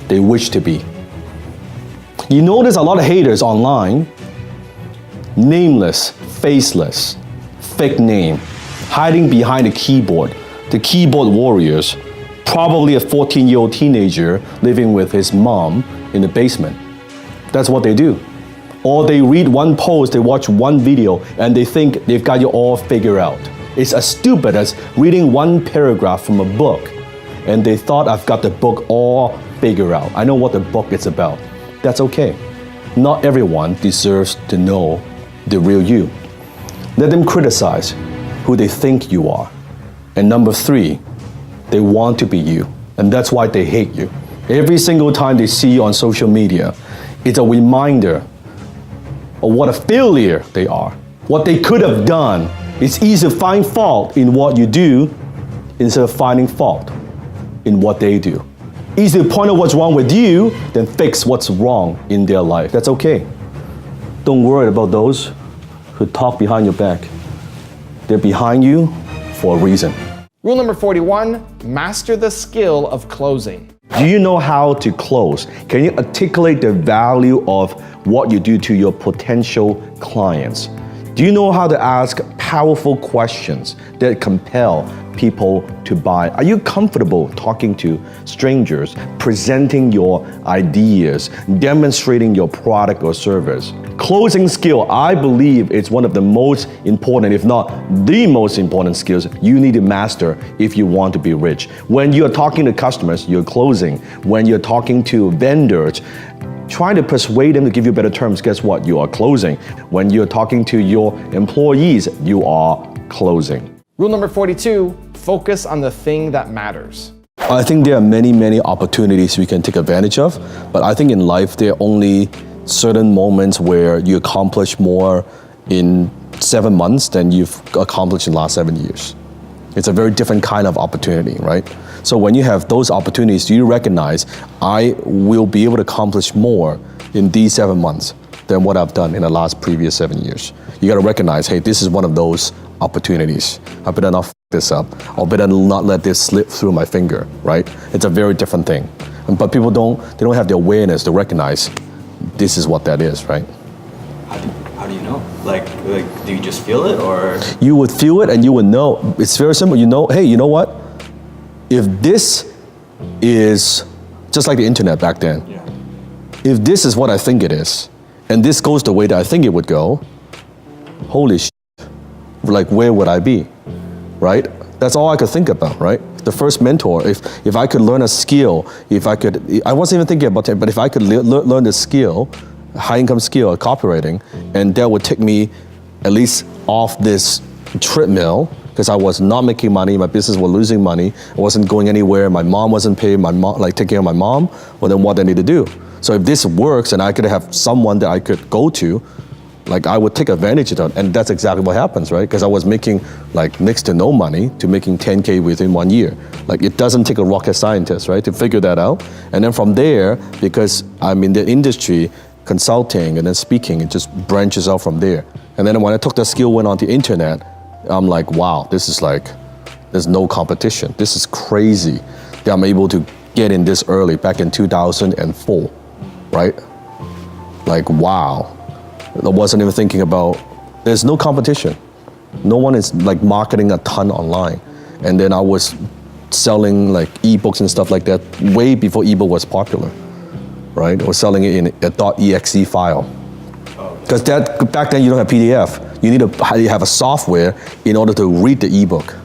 they wish to be. You notice a lot of haters online, nameless, faceless, fake name, hiding behind a keyboard, the keyboard warriors, probably a 14-year-old teenager living with his mom in the basement. That's what they do. Or they read one post, they watch one video, and they think they've got you all figured out. It's as stupid as reading one paragraph from a book, and they thought I've got the book all figured out. I know what the book is about. That's okay. Not everyone deserves to know the real you. Let them criticize who they think you are. And number 3, they want to be you, and that's why they hate you. Every single time they see you on social media, it's a reminder of what a failure they are, what they could have done. It's easy to find fault in what you do instead of finding fault in what they do. Easy to point out what's wrong with you than fix what's wrong in their life. That's okay. Don't worry about those who talk behind your back. They're behind you for a reason. Rule number 41, master the skill of closing. Do you know how to close? Can you articulate the value of what you do to your potential clients? Do you know how to ask powerful questions that compel people to buy? Are you comfortable talking to strangers, presenting your ideas, demonstrating your product or service? Closing skill, I believe, is one of the most important, if not the most important skills you need to master if you want to be rich. When you're talking to customers, you're closing. When you're talking to vendors, trying to persuade them to give you better terms, guess what? You are closing. When you're talking to your employees, you are closing. Rule number 42, focus on the thing that matters. I think there are many opportunities we can take advantage of, but I think in life there are only certain moments where you accomplish more in 7 months than you've accomplished in the last 7 years. It's a very different kind of opportunity, right? So when you have those opportunities, do you recognize I will be able to accomplish more in these 7 months than what I've done in the last previous 7 years? You gotta recognize, hey, this is one of those opportunities. I better not f this up. I better not let this slip through my finger, right? It's a very different thing. But people don't have the awareness to recognize this is what that is, right? How do you know? Like, do you just feel it, or? You would feel it and you would know. It's very simple. You know, hey, you know what? If this is just like the internet back then, if this is what I think it is, and this goes the way that I think it would go, holy shit, like where would I be, right? That's all I could think about, right? The first mentor, if I could learn a skill, I wasn't even thinking about it, but if I could learn the skill, high income skill, copywriting, and that would take me at least off this treadmill, because I was not making money, my business was losing money, I wasn't going anywhere, my mom wasn't paying, taking care of my mom, well then what I need to do? So if this works and I could have someone that I could go to, like I would take advantage of that. And that's exactly what happens, right? Because I was making like next to no money to making 10K within 1 year. Like it doesn't take a rocket scientist, right, to figure that out. And then from there, because I'm in the industry, consulting and then speaking, it just branches out from there. And then when I took that skill, went on the internet, I'm like, wow, this is like, there's no competition. This is crazy that I'm able to get in this early back in 2004, right? Like, wow. I wasn't even thinking about, there's no competition. No one is like marketing a ton online. And then I was selling like ebooks and stuff like that way before ebook was popular, right? I was selling it in a .exe file. Because that back then you don't have PDF. You need to have a software in order to read the ebook.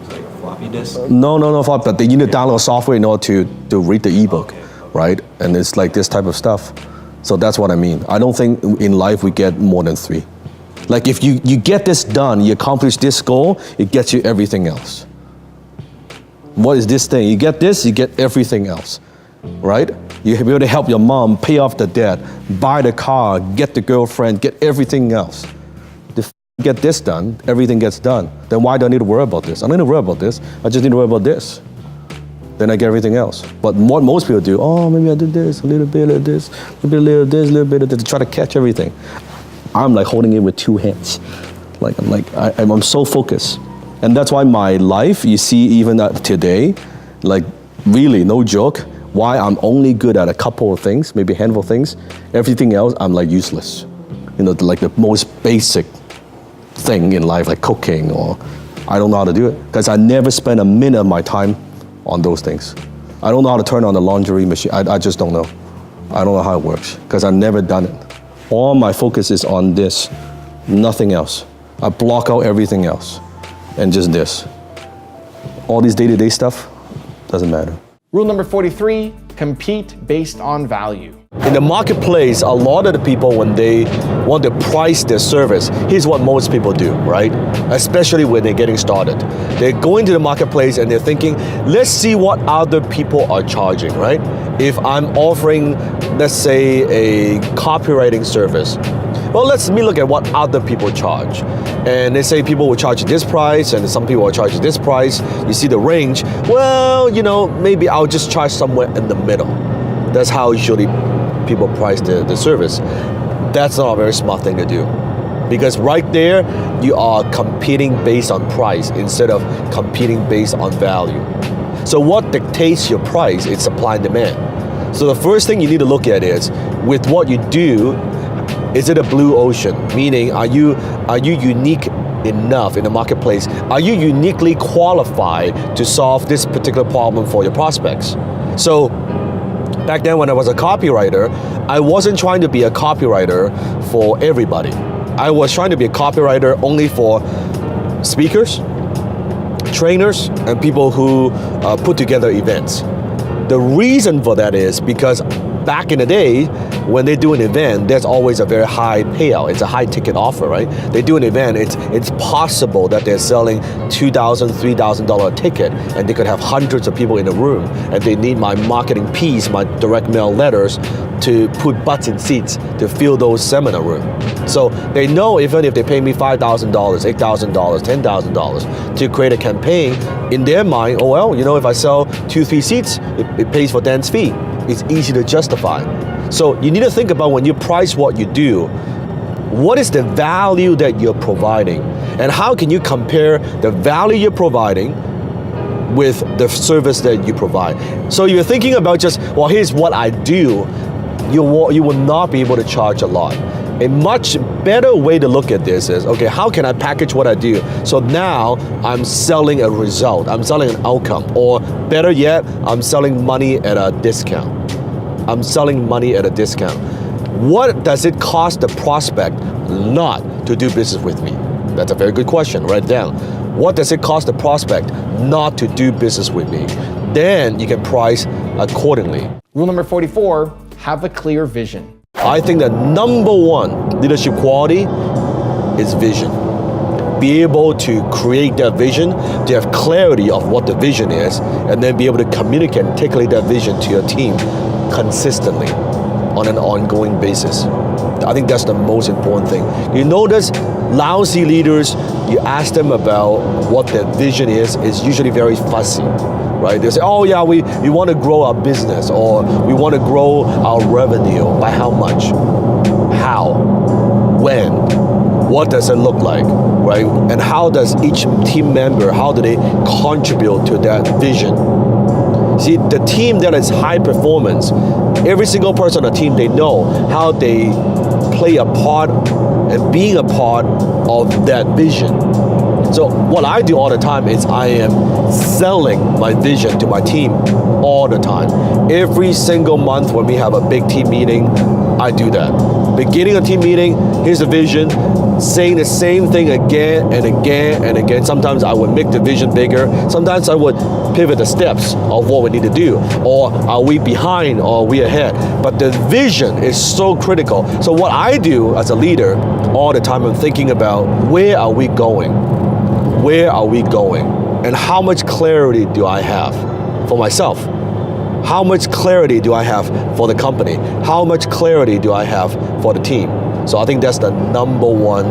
It's like a floppy disk? No, but you need to download software in order to read the ebook, right? And it's like this type of stuff. So that's what I mean. I don't think in life we get more than 3. Like if you get this done, you accomplish this goal, it gets you everything else. What is this thing? You get this, you get everything else, right? You be able to help your mom pay off the debt, buy the car, get the girlfriend, get everything else. Get this done, everything gets done. Then why do I need to worry about this? I don't need to worry about this. I just need to worry about this. Then I get everything else. But what most people do, oh, maybe I did this, a little bit of this, a little bit of this, a little bit of this, to try to catch everything. I'm like holding it with 2 hands. I'm so focused. And that's why my life, you see even today, like really, no joke, why I'm only good at a couple of things, maybe a handful of things. Everything else, I'm like useless. You know, like the most basic thing in life, like cooking, or I don't know how to do it. Because I never spend a minute of my time on those things. I don't know how to turn on the laundry machine. I just don't know. I don't know how it works because I've never done it. All my focus is on this, nothing else. I block out everything else and just this. All these day-to-day stuff doesn't matter. Rule number 43, compete based on value. In the marketplace, a lot of the people, when they want to price their service, here's what most people do, right? Especially when they're getting started. They go into the marketplace and they're thinking, let's see what other people are charging, right? If I'm offering, let's say, a copywriting service, well, let me look at what other people charge. And they say people will charge this price and some people will charge this price. You see the range. Well, you know, maybe I'll just charge somewhere in the middle. That's how usually people price the service. That's not a very smart thing to do. Because right there, you are competing based on price instead of competing based on value. So what dictates your price is supply and demand. So the first thing you need to look at is, with what you do, is it a blue ocean? Meaning, are you unique enough in the marketplace? Are you uniquely qualified to solve this particular problem for your prospects? So back then when I was a copywriter, I wasn't trying to be a copywriter for everybody. I was trying to be a copywriter only for speakers, trainers, and people who put together events. The reason for that is because back in the day, when they do an event, there's always a very high payout. It's a high ticket offer, right? They do an event, it's possible that they're selling $2,000, $3,000 ticket, and they could have hundreds of people in the room, and they need my marketing piece, my direct mail letters, to put butts in seats to fill those seminar rooms. So they know even if they pay me $5,000, $8,000, $10,000 to create a campaign, in their mind, oh well, you know, if I sell 2-3 seats, it pays for Dan's fee. It's easy to justify. So you need to think about when you price what you do, what is the value that you're providing? And how can you compare the value you're providing with the service that you provide? So you're thinking about just, well, here's what I do, you will not be able to charge a lot. A much better way to look at this is, okay, how can I package what I do? So now I'm selling a result, I'm selling an outcome, or better yet, I'm selling money at a discount. I'm selling money at a discount. What does it cost the prospect not to do business with me? That's a very good question. Write it down. What does it cost the prospect not to do business with me? Then you can price accordingly. Rule number 44, have a clear vision. I think the number one leadership quality is vision. Be able to create that vision, to have clarity of what the vision is, and then be able to communicate and articulate that vision to your team consistently on an ongoing basis. I think that's the most important thing. You notice lousy leaders, you ask them about what their vision is, it's usually very fussy, right? They say, oh yeah, we want to grow our business, or we want to grow our revenue. By how much? How? When? What does it look like, right? And how does each team member, how do they contribute to that vision? See, the team that is high performance, every single person on the team, they know how they play a part and being a part of that vision. So what I do all the time is I am selling my vision to my team all the time. Every single month when we have a big team meeting, I do that. Beginning a team meeting, here's the vision, saying the same thing again and again and again. Sometimes I would make the vision bigger. Sometimes I would pivot the steps of what we need to do. Or are we behind or are we ahead? But the vision is so critical. So what I do as a leader all the time, I'm thinking about where are we going? Where are we going? And how much clarity do I have for myself? How much clarity do I have for the company? How much clarity do I have for the team? So I think that's the number one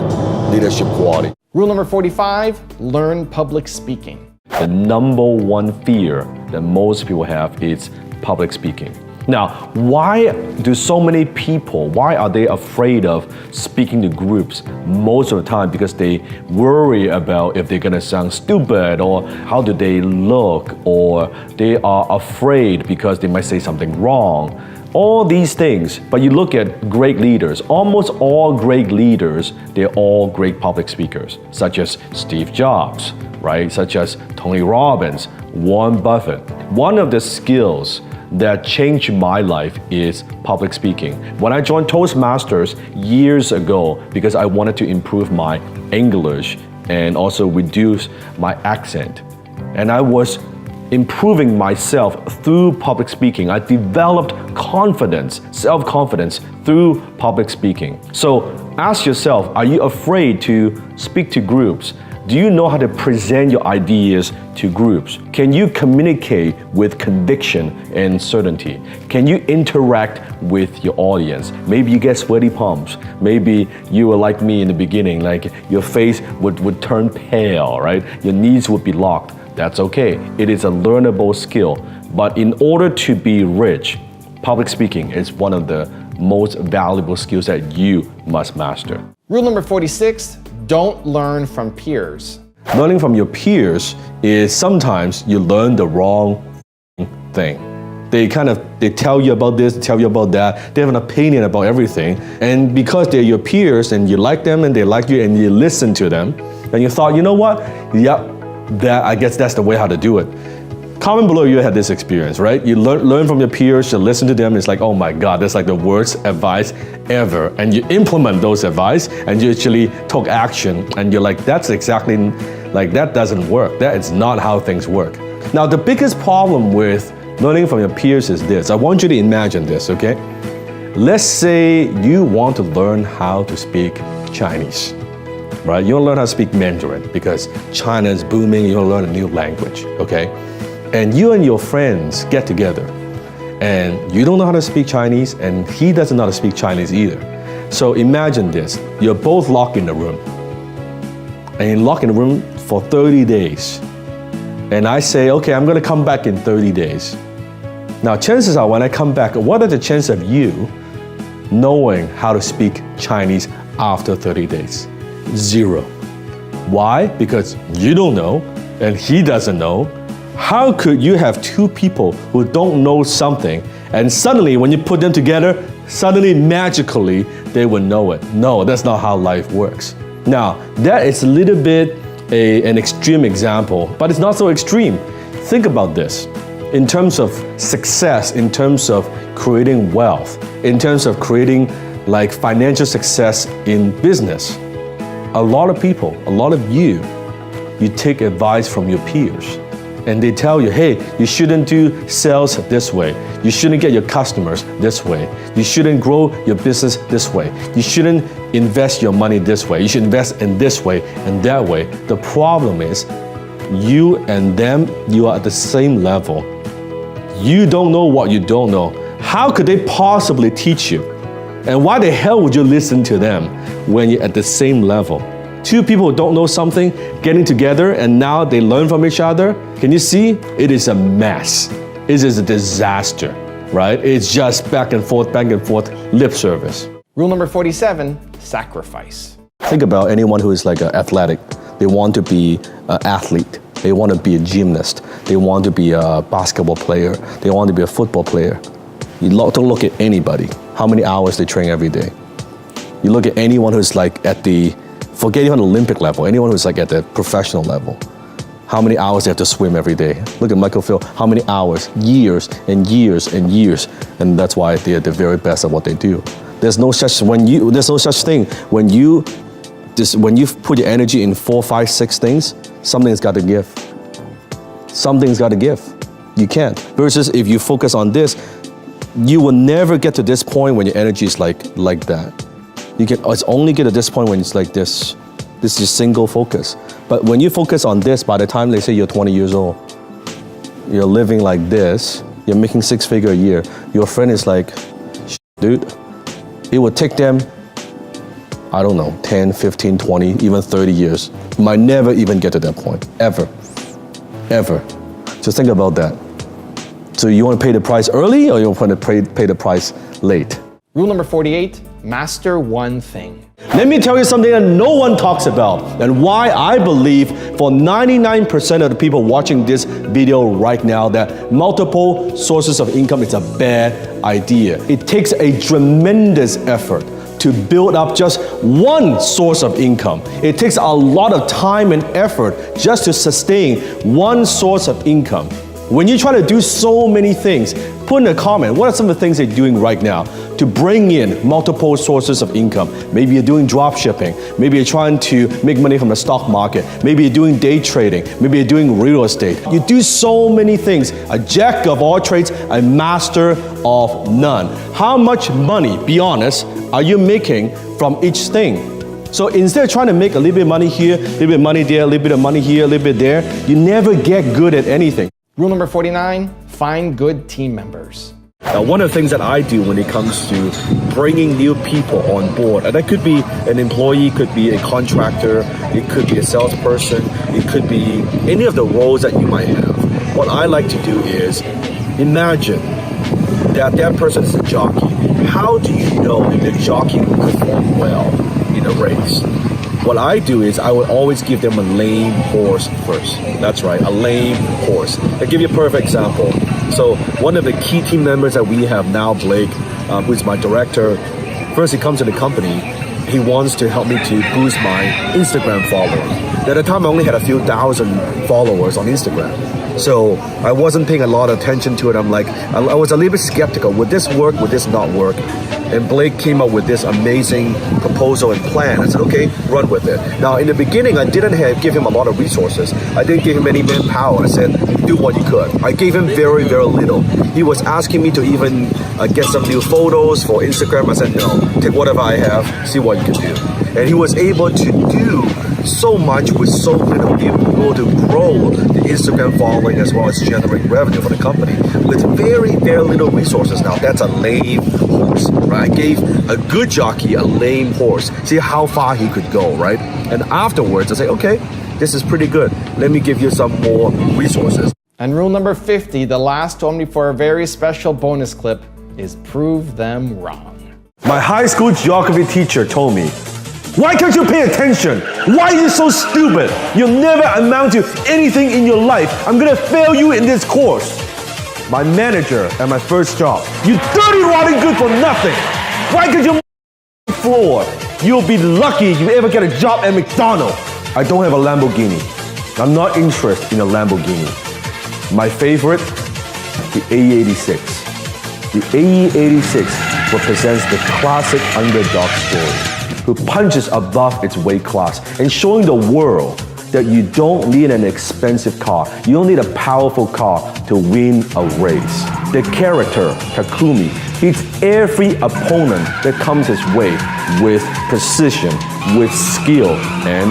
leadership quality. Rule number 45, learn public speaking. The number one fear that most people have is public speaking. Now, why do so many people, why are they afraid of speaking to groups most of the time? Because they worry about if they're gonna sound stupid, or how do they look, or they are afraid because they might say something wrong. All these things, but you look at great leaders, almost all great leaders, they're all great public speakers, such as Steve Jobs, right? Such as Tony Robbins, Warren Buffett. One of the skills that changed my life is public speaking. When I joined Toastmasters years ago, because I wanted to improve my English and also reduce my accent, and I was improving myself through public speaking. I developed confidence, self-confidence through public speaking. So ask yourself, are you afraid to speak to groups? Do you know how to present your ideas to groups? Can you communicate with conviction and certainty? Can you interact with your audience? Maybe you get sweaty palms. Maybe you were like me in the beginning, like your face would turn pale, right? Your knees would be locked. That's okay. It is a learnable skill. But in order to be rich, public speaking is one of the most valuable skills that you must master. Rule number 46, don't learn from peers. Learning from your peers is sometimes you learn the wrong thing. They tell you about this, tell you about that. They have an opinion about everything. And because they're your peers and you like them and they like you and you listen to them, and you thought, you know what? Yep, I guess that's the way how to do it. Comment below you had this experience, right? You learn from your peers, you listen to them, it's like, oh my God, that's like the worst advice ever. And you implement those advice and you actually took action and you're like, that's exactly, like that doesn't work. That is not how things work. Now, the biggest problem with learning from your peers is this. I want you to imagine this, okay? Let's say you want to learn how to speak Chinese, right? You want to learn how to speak Mandarin because China is booming, you want to learn a new language, okay? And you and your friends get together and you don't know how to speak Chinese and he doesn't know how to speak Chinese either. So imagine this, you're both locked in the room and you're locked in the room for 30 days. And I say, okay, I'm gonna come back in 30 days. Now, chances are when I come back, what are the chances of you knowing how to speak Chinese after 30 days? 0. Why? Because you don't know and he doesn't know. How could you have two people who don't know something and suddenly when you put them together, suddenly magically they will know it? No, that's not how life works. Now, that is a little bit an extreme example, but it's not so extreme. Think about this. In terms of success, in terms of creating wealth, in terms of creating like financial success in business, a lot of people, a lot of you take advice from your peers. And they tell you, hey, you shouldn't do sales this way. You shouldn't get your customers this way. You shouldn't grow your business this way. You shouldn't invest your money this way. You should invest in this way and that way. The problem is, you and them, you are at the same level. You don't know what you don't know. How could they possibly teach you? And why the hell would you listen to them when you're at the same level? Two people who don't know something getting together and now they learn from each other. Can you see? It is a mess. It is a disaster, right? It's just back and forth, lip service. Rule number 47, sacrifice. Think about anyone who is like an athletic. They want to be an athlete. They want to be a gymnast. They want to be a basketball player. They want to be a football player. You don't look at anybody, how many hours they train every day. You look at anyone who's like at the, forget even Olympic level, anyone who's like at the professional level, how many hours they have to swim every day. Look at Michael Phelps, how many hours, years and years and years. And that's why they're the very best at what they do. There's no such thing. When you put your energy in 4, 5, 6 things, something's got to give. Something's got to give. You can't. Versus if you focus on this, you will never get to this point when your energy is like that. It's only get to this point when it's like this. This is single focus. But when you focus on this, by the time they say you're 20 years old, you're living like this, you're making 6 figures a year, your friend is like, dude, it would take them, I don't know, 10, 15, 20, even 30 years. You might never even get to that point, ever. Ever. Just think about that. So you want to pay the price early or you want to pay the price late? Rule number 48, master one thing. Let me tell you something that no one talks about and why I believe for 99% of the people watching this video right now that multiple sources of income is a bad idea. It takes a tremendous effort to build up just one source of income. It takes a lot of time and effort just to sustain one source of income. When you try to do so many things, put in a comment, what are some of the things you're doing right now to bring in multiple sources of income? Maybe you're doing drop shipping. Maybe you're trying to make money from the stock market. Maybe you're doing day trading. Maybe you're doing real estate. You do so many things. A jack of all trades, a master of none. How much money, be honest, are you making from each thing? So instead of trying to make a little bit of money here, a little bit of money there, a little bit of money here, a little bit there, you never get good at anything. Rule number 49, find good team members. Now, one of the things that I do when it comes to bringing new people on board, and that could be an employee, could be a contractor, it could be a salesperson, it could be any of the roles that you might have. What I like to do is imagine that person is a jockey. How do you know if the jockey will perform well in a race? What I do is I would always give them a lame horse first. That's right, a lame horse. I'll give you a perfect example. So one of the key team members that we have now, Blake, who's my director, first he comes to the company, he wants to help me to boost my Instagram followers. At the time I only had a few thousand followers on Instagram. So I wasn't paying a lot of attention to it. I was a little bit skeptical. Would this work? Would this not work? And Blake came up with this amazing proposal and plan. I said, okay, run with it. Now, in the beginning, I didn't give him a lot of resources. I didn't give him any manpower. I said, do what you could. I gave him very, very little. He was asking me to even get some new photos for Instagram. I said, no, take whatever I have, see what you can do. And he was able to do so much with so little. He was able to grow the Instagram following as well as generate revenue for the company with very, very little resources. Now, that's a lame horse, right? I gave a good jockey a lame horse. See how far he could go, right? And afterwards, I say, okay, this is pretty good. Let me give you some more resources. And rule number 50, the last one before a very special bonus clip, is prove them wrong. My high school geography teacher told me, why can't you pay attention? Why are you so stupid? You'll never amount to anything in your life. I'm gonna fail you in this course. My manager at my first job, you dirty rotten good for nothing. Why can't you floor? You'll be lucky if you ever get a job at McDonald's. I don't have a Lamborghini. I'm not interested in a Lamborghini. My favorite, the AE86. The AE86 represents the classic underdog story, who punches above its weight class and showing the world that you don't need an expensive car. You don't need a powerful car to win a race. The character, Takumi, beats every opponent that comes his way with precision, with skill, and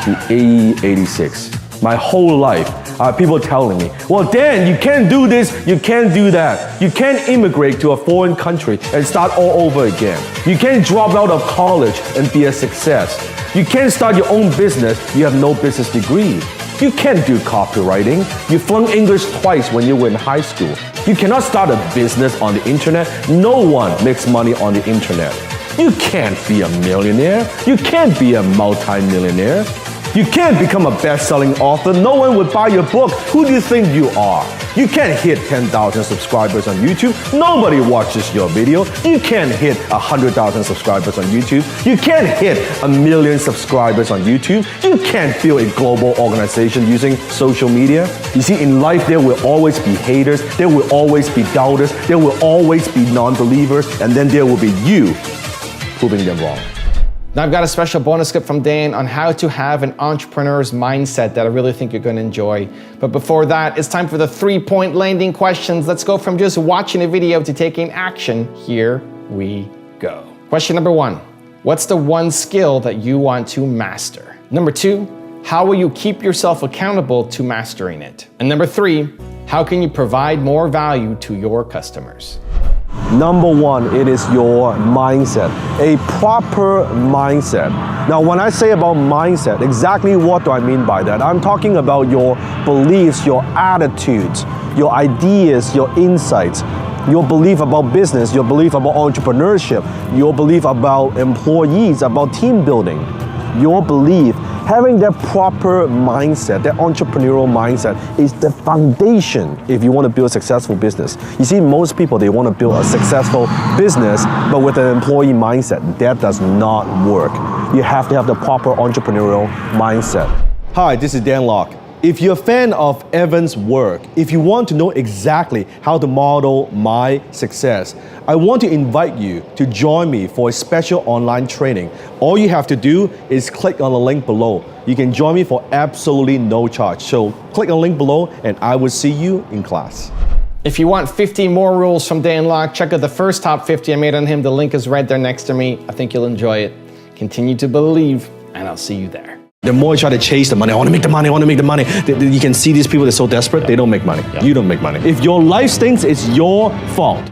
the AE86. My whole life, people telling me, well, Dan, you can't do this, you can't do that. You can't immigrate to a foreign country and start all over again. You can't drop out of college and be a success. You can't start your own business, you have no business degree. You can't do copywriting. You flunked English twice when you were in high school. You cannot start a business on the internet. No one makes money on the internet. You can't be a millionaire. You can't be a multi-millionaire. You can't become a best-selling author. No one would buy your book. Who do you think you are? You can't hit 10,000 subscribers on YouTube. Nobody watches your video. You can't hit 100,000 subscribers on YouTube. You can't hit 1 million subscribers on YouTube. You can't build a global organization using social media. You see, in life, there will always be haters. There will always be doubters. There will always be non-believers. And then there will be you proving them wrong. Now I've got a special bonus clip from Dan on how to have an entrepreneur's mindset that I really think you're going to enjoy. But before that, it's time for the 3-point landing questions. Let's go from just watching a video to taking action. Here we go. Question number 1. What's the one skill that you want to master? Number 2, how will you keep yourself accountable to mastering it? And number 3, how can you provide more value to your customers? Number 1, it is your mindset, a proper mindset. Now, when I say about mindset, exactly what do I mean by that? I'm talking about your beliefs, your attitudes, your ideas, your insights, your belief about business, your belief about entrepreneurship, your belief about employees, about team building, your belief. Having that proper mindset, that entrepreneurial mindset is the foundation if you want to build a successful business. You see, most people, they want to build a successful business, but with an employee mindset, that does not work. You have to have the proper entrepreneurial mindset. Hi, this is Dan Lok. If you're a fan of Evan's work, if you want to know exactly how to model my success, I want to invite you to join me for a special online training. All you have to do is click on the link below. You can join me for absolutely no charge. So click on the link below and I will see you in class. If you want 50 more rules from Dan Lok, check out the first top 50 I made on him. The link is right there next to me. I think you'll enjoy it. Continue to believe, and I'll see you there. The more you try to chase the money, I want to make the money, I want to make the money. You can see these people, they're so desperate, they don't make money. You don't make money. If your life stinks, it's your fault.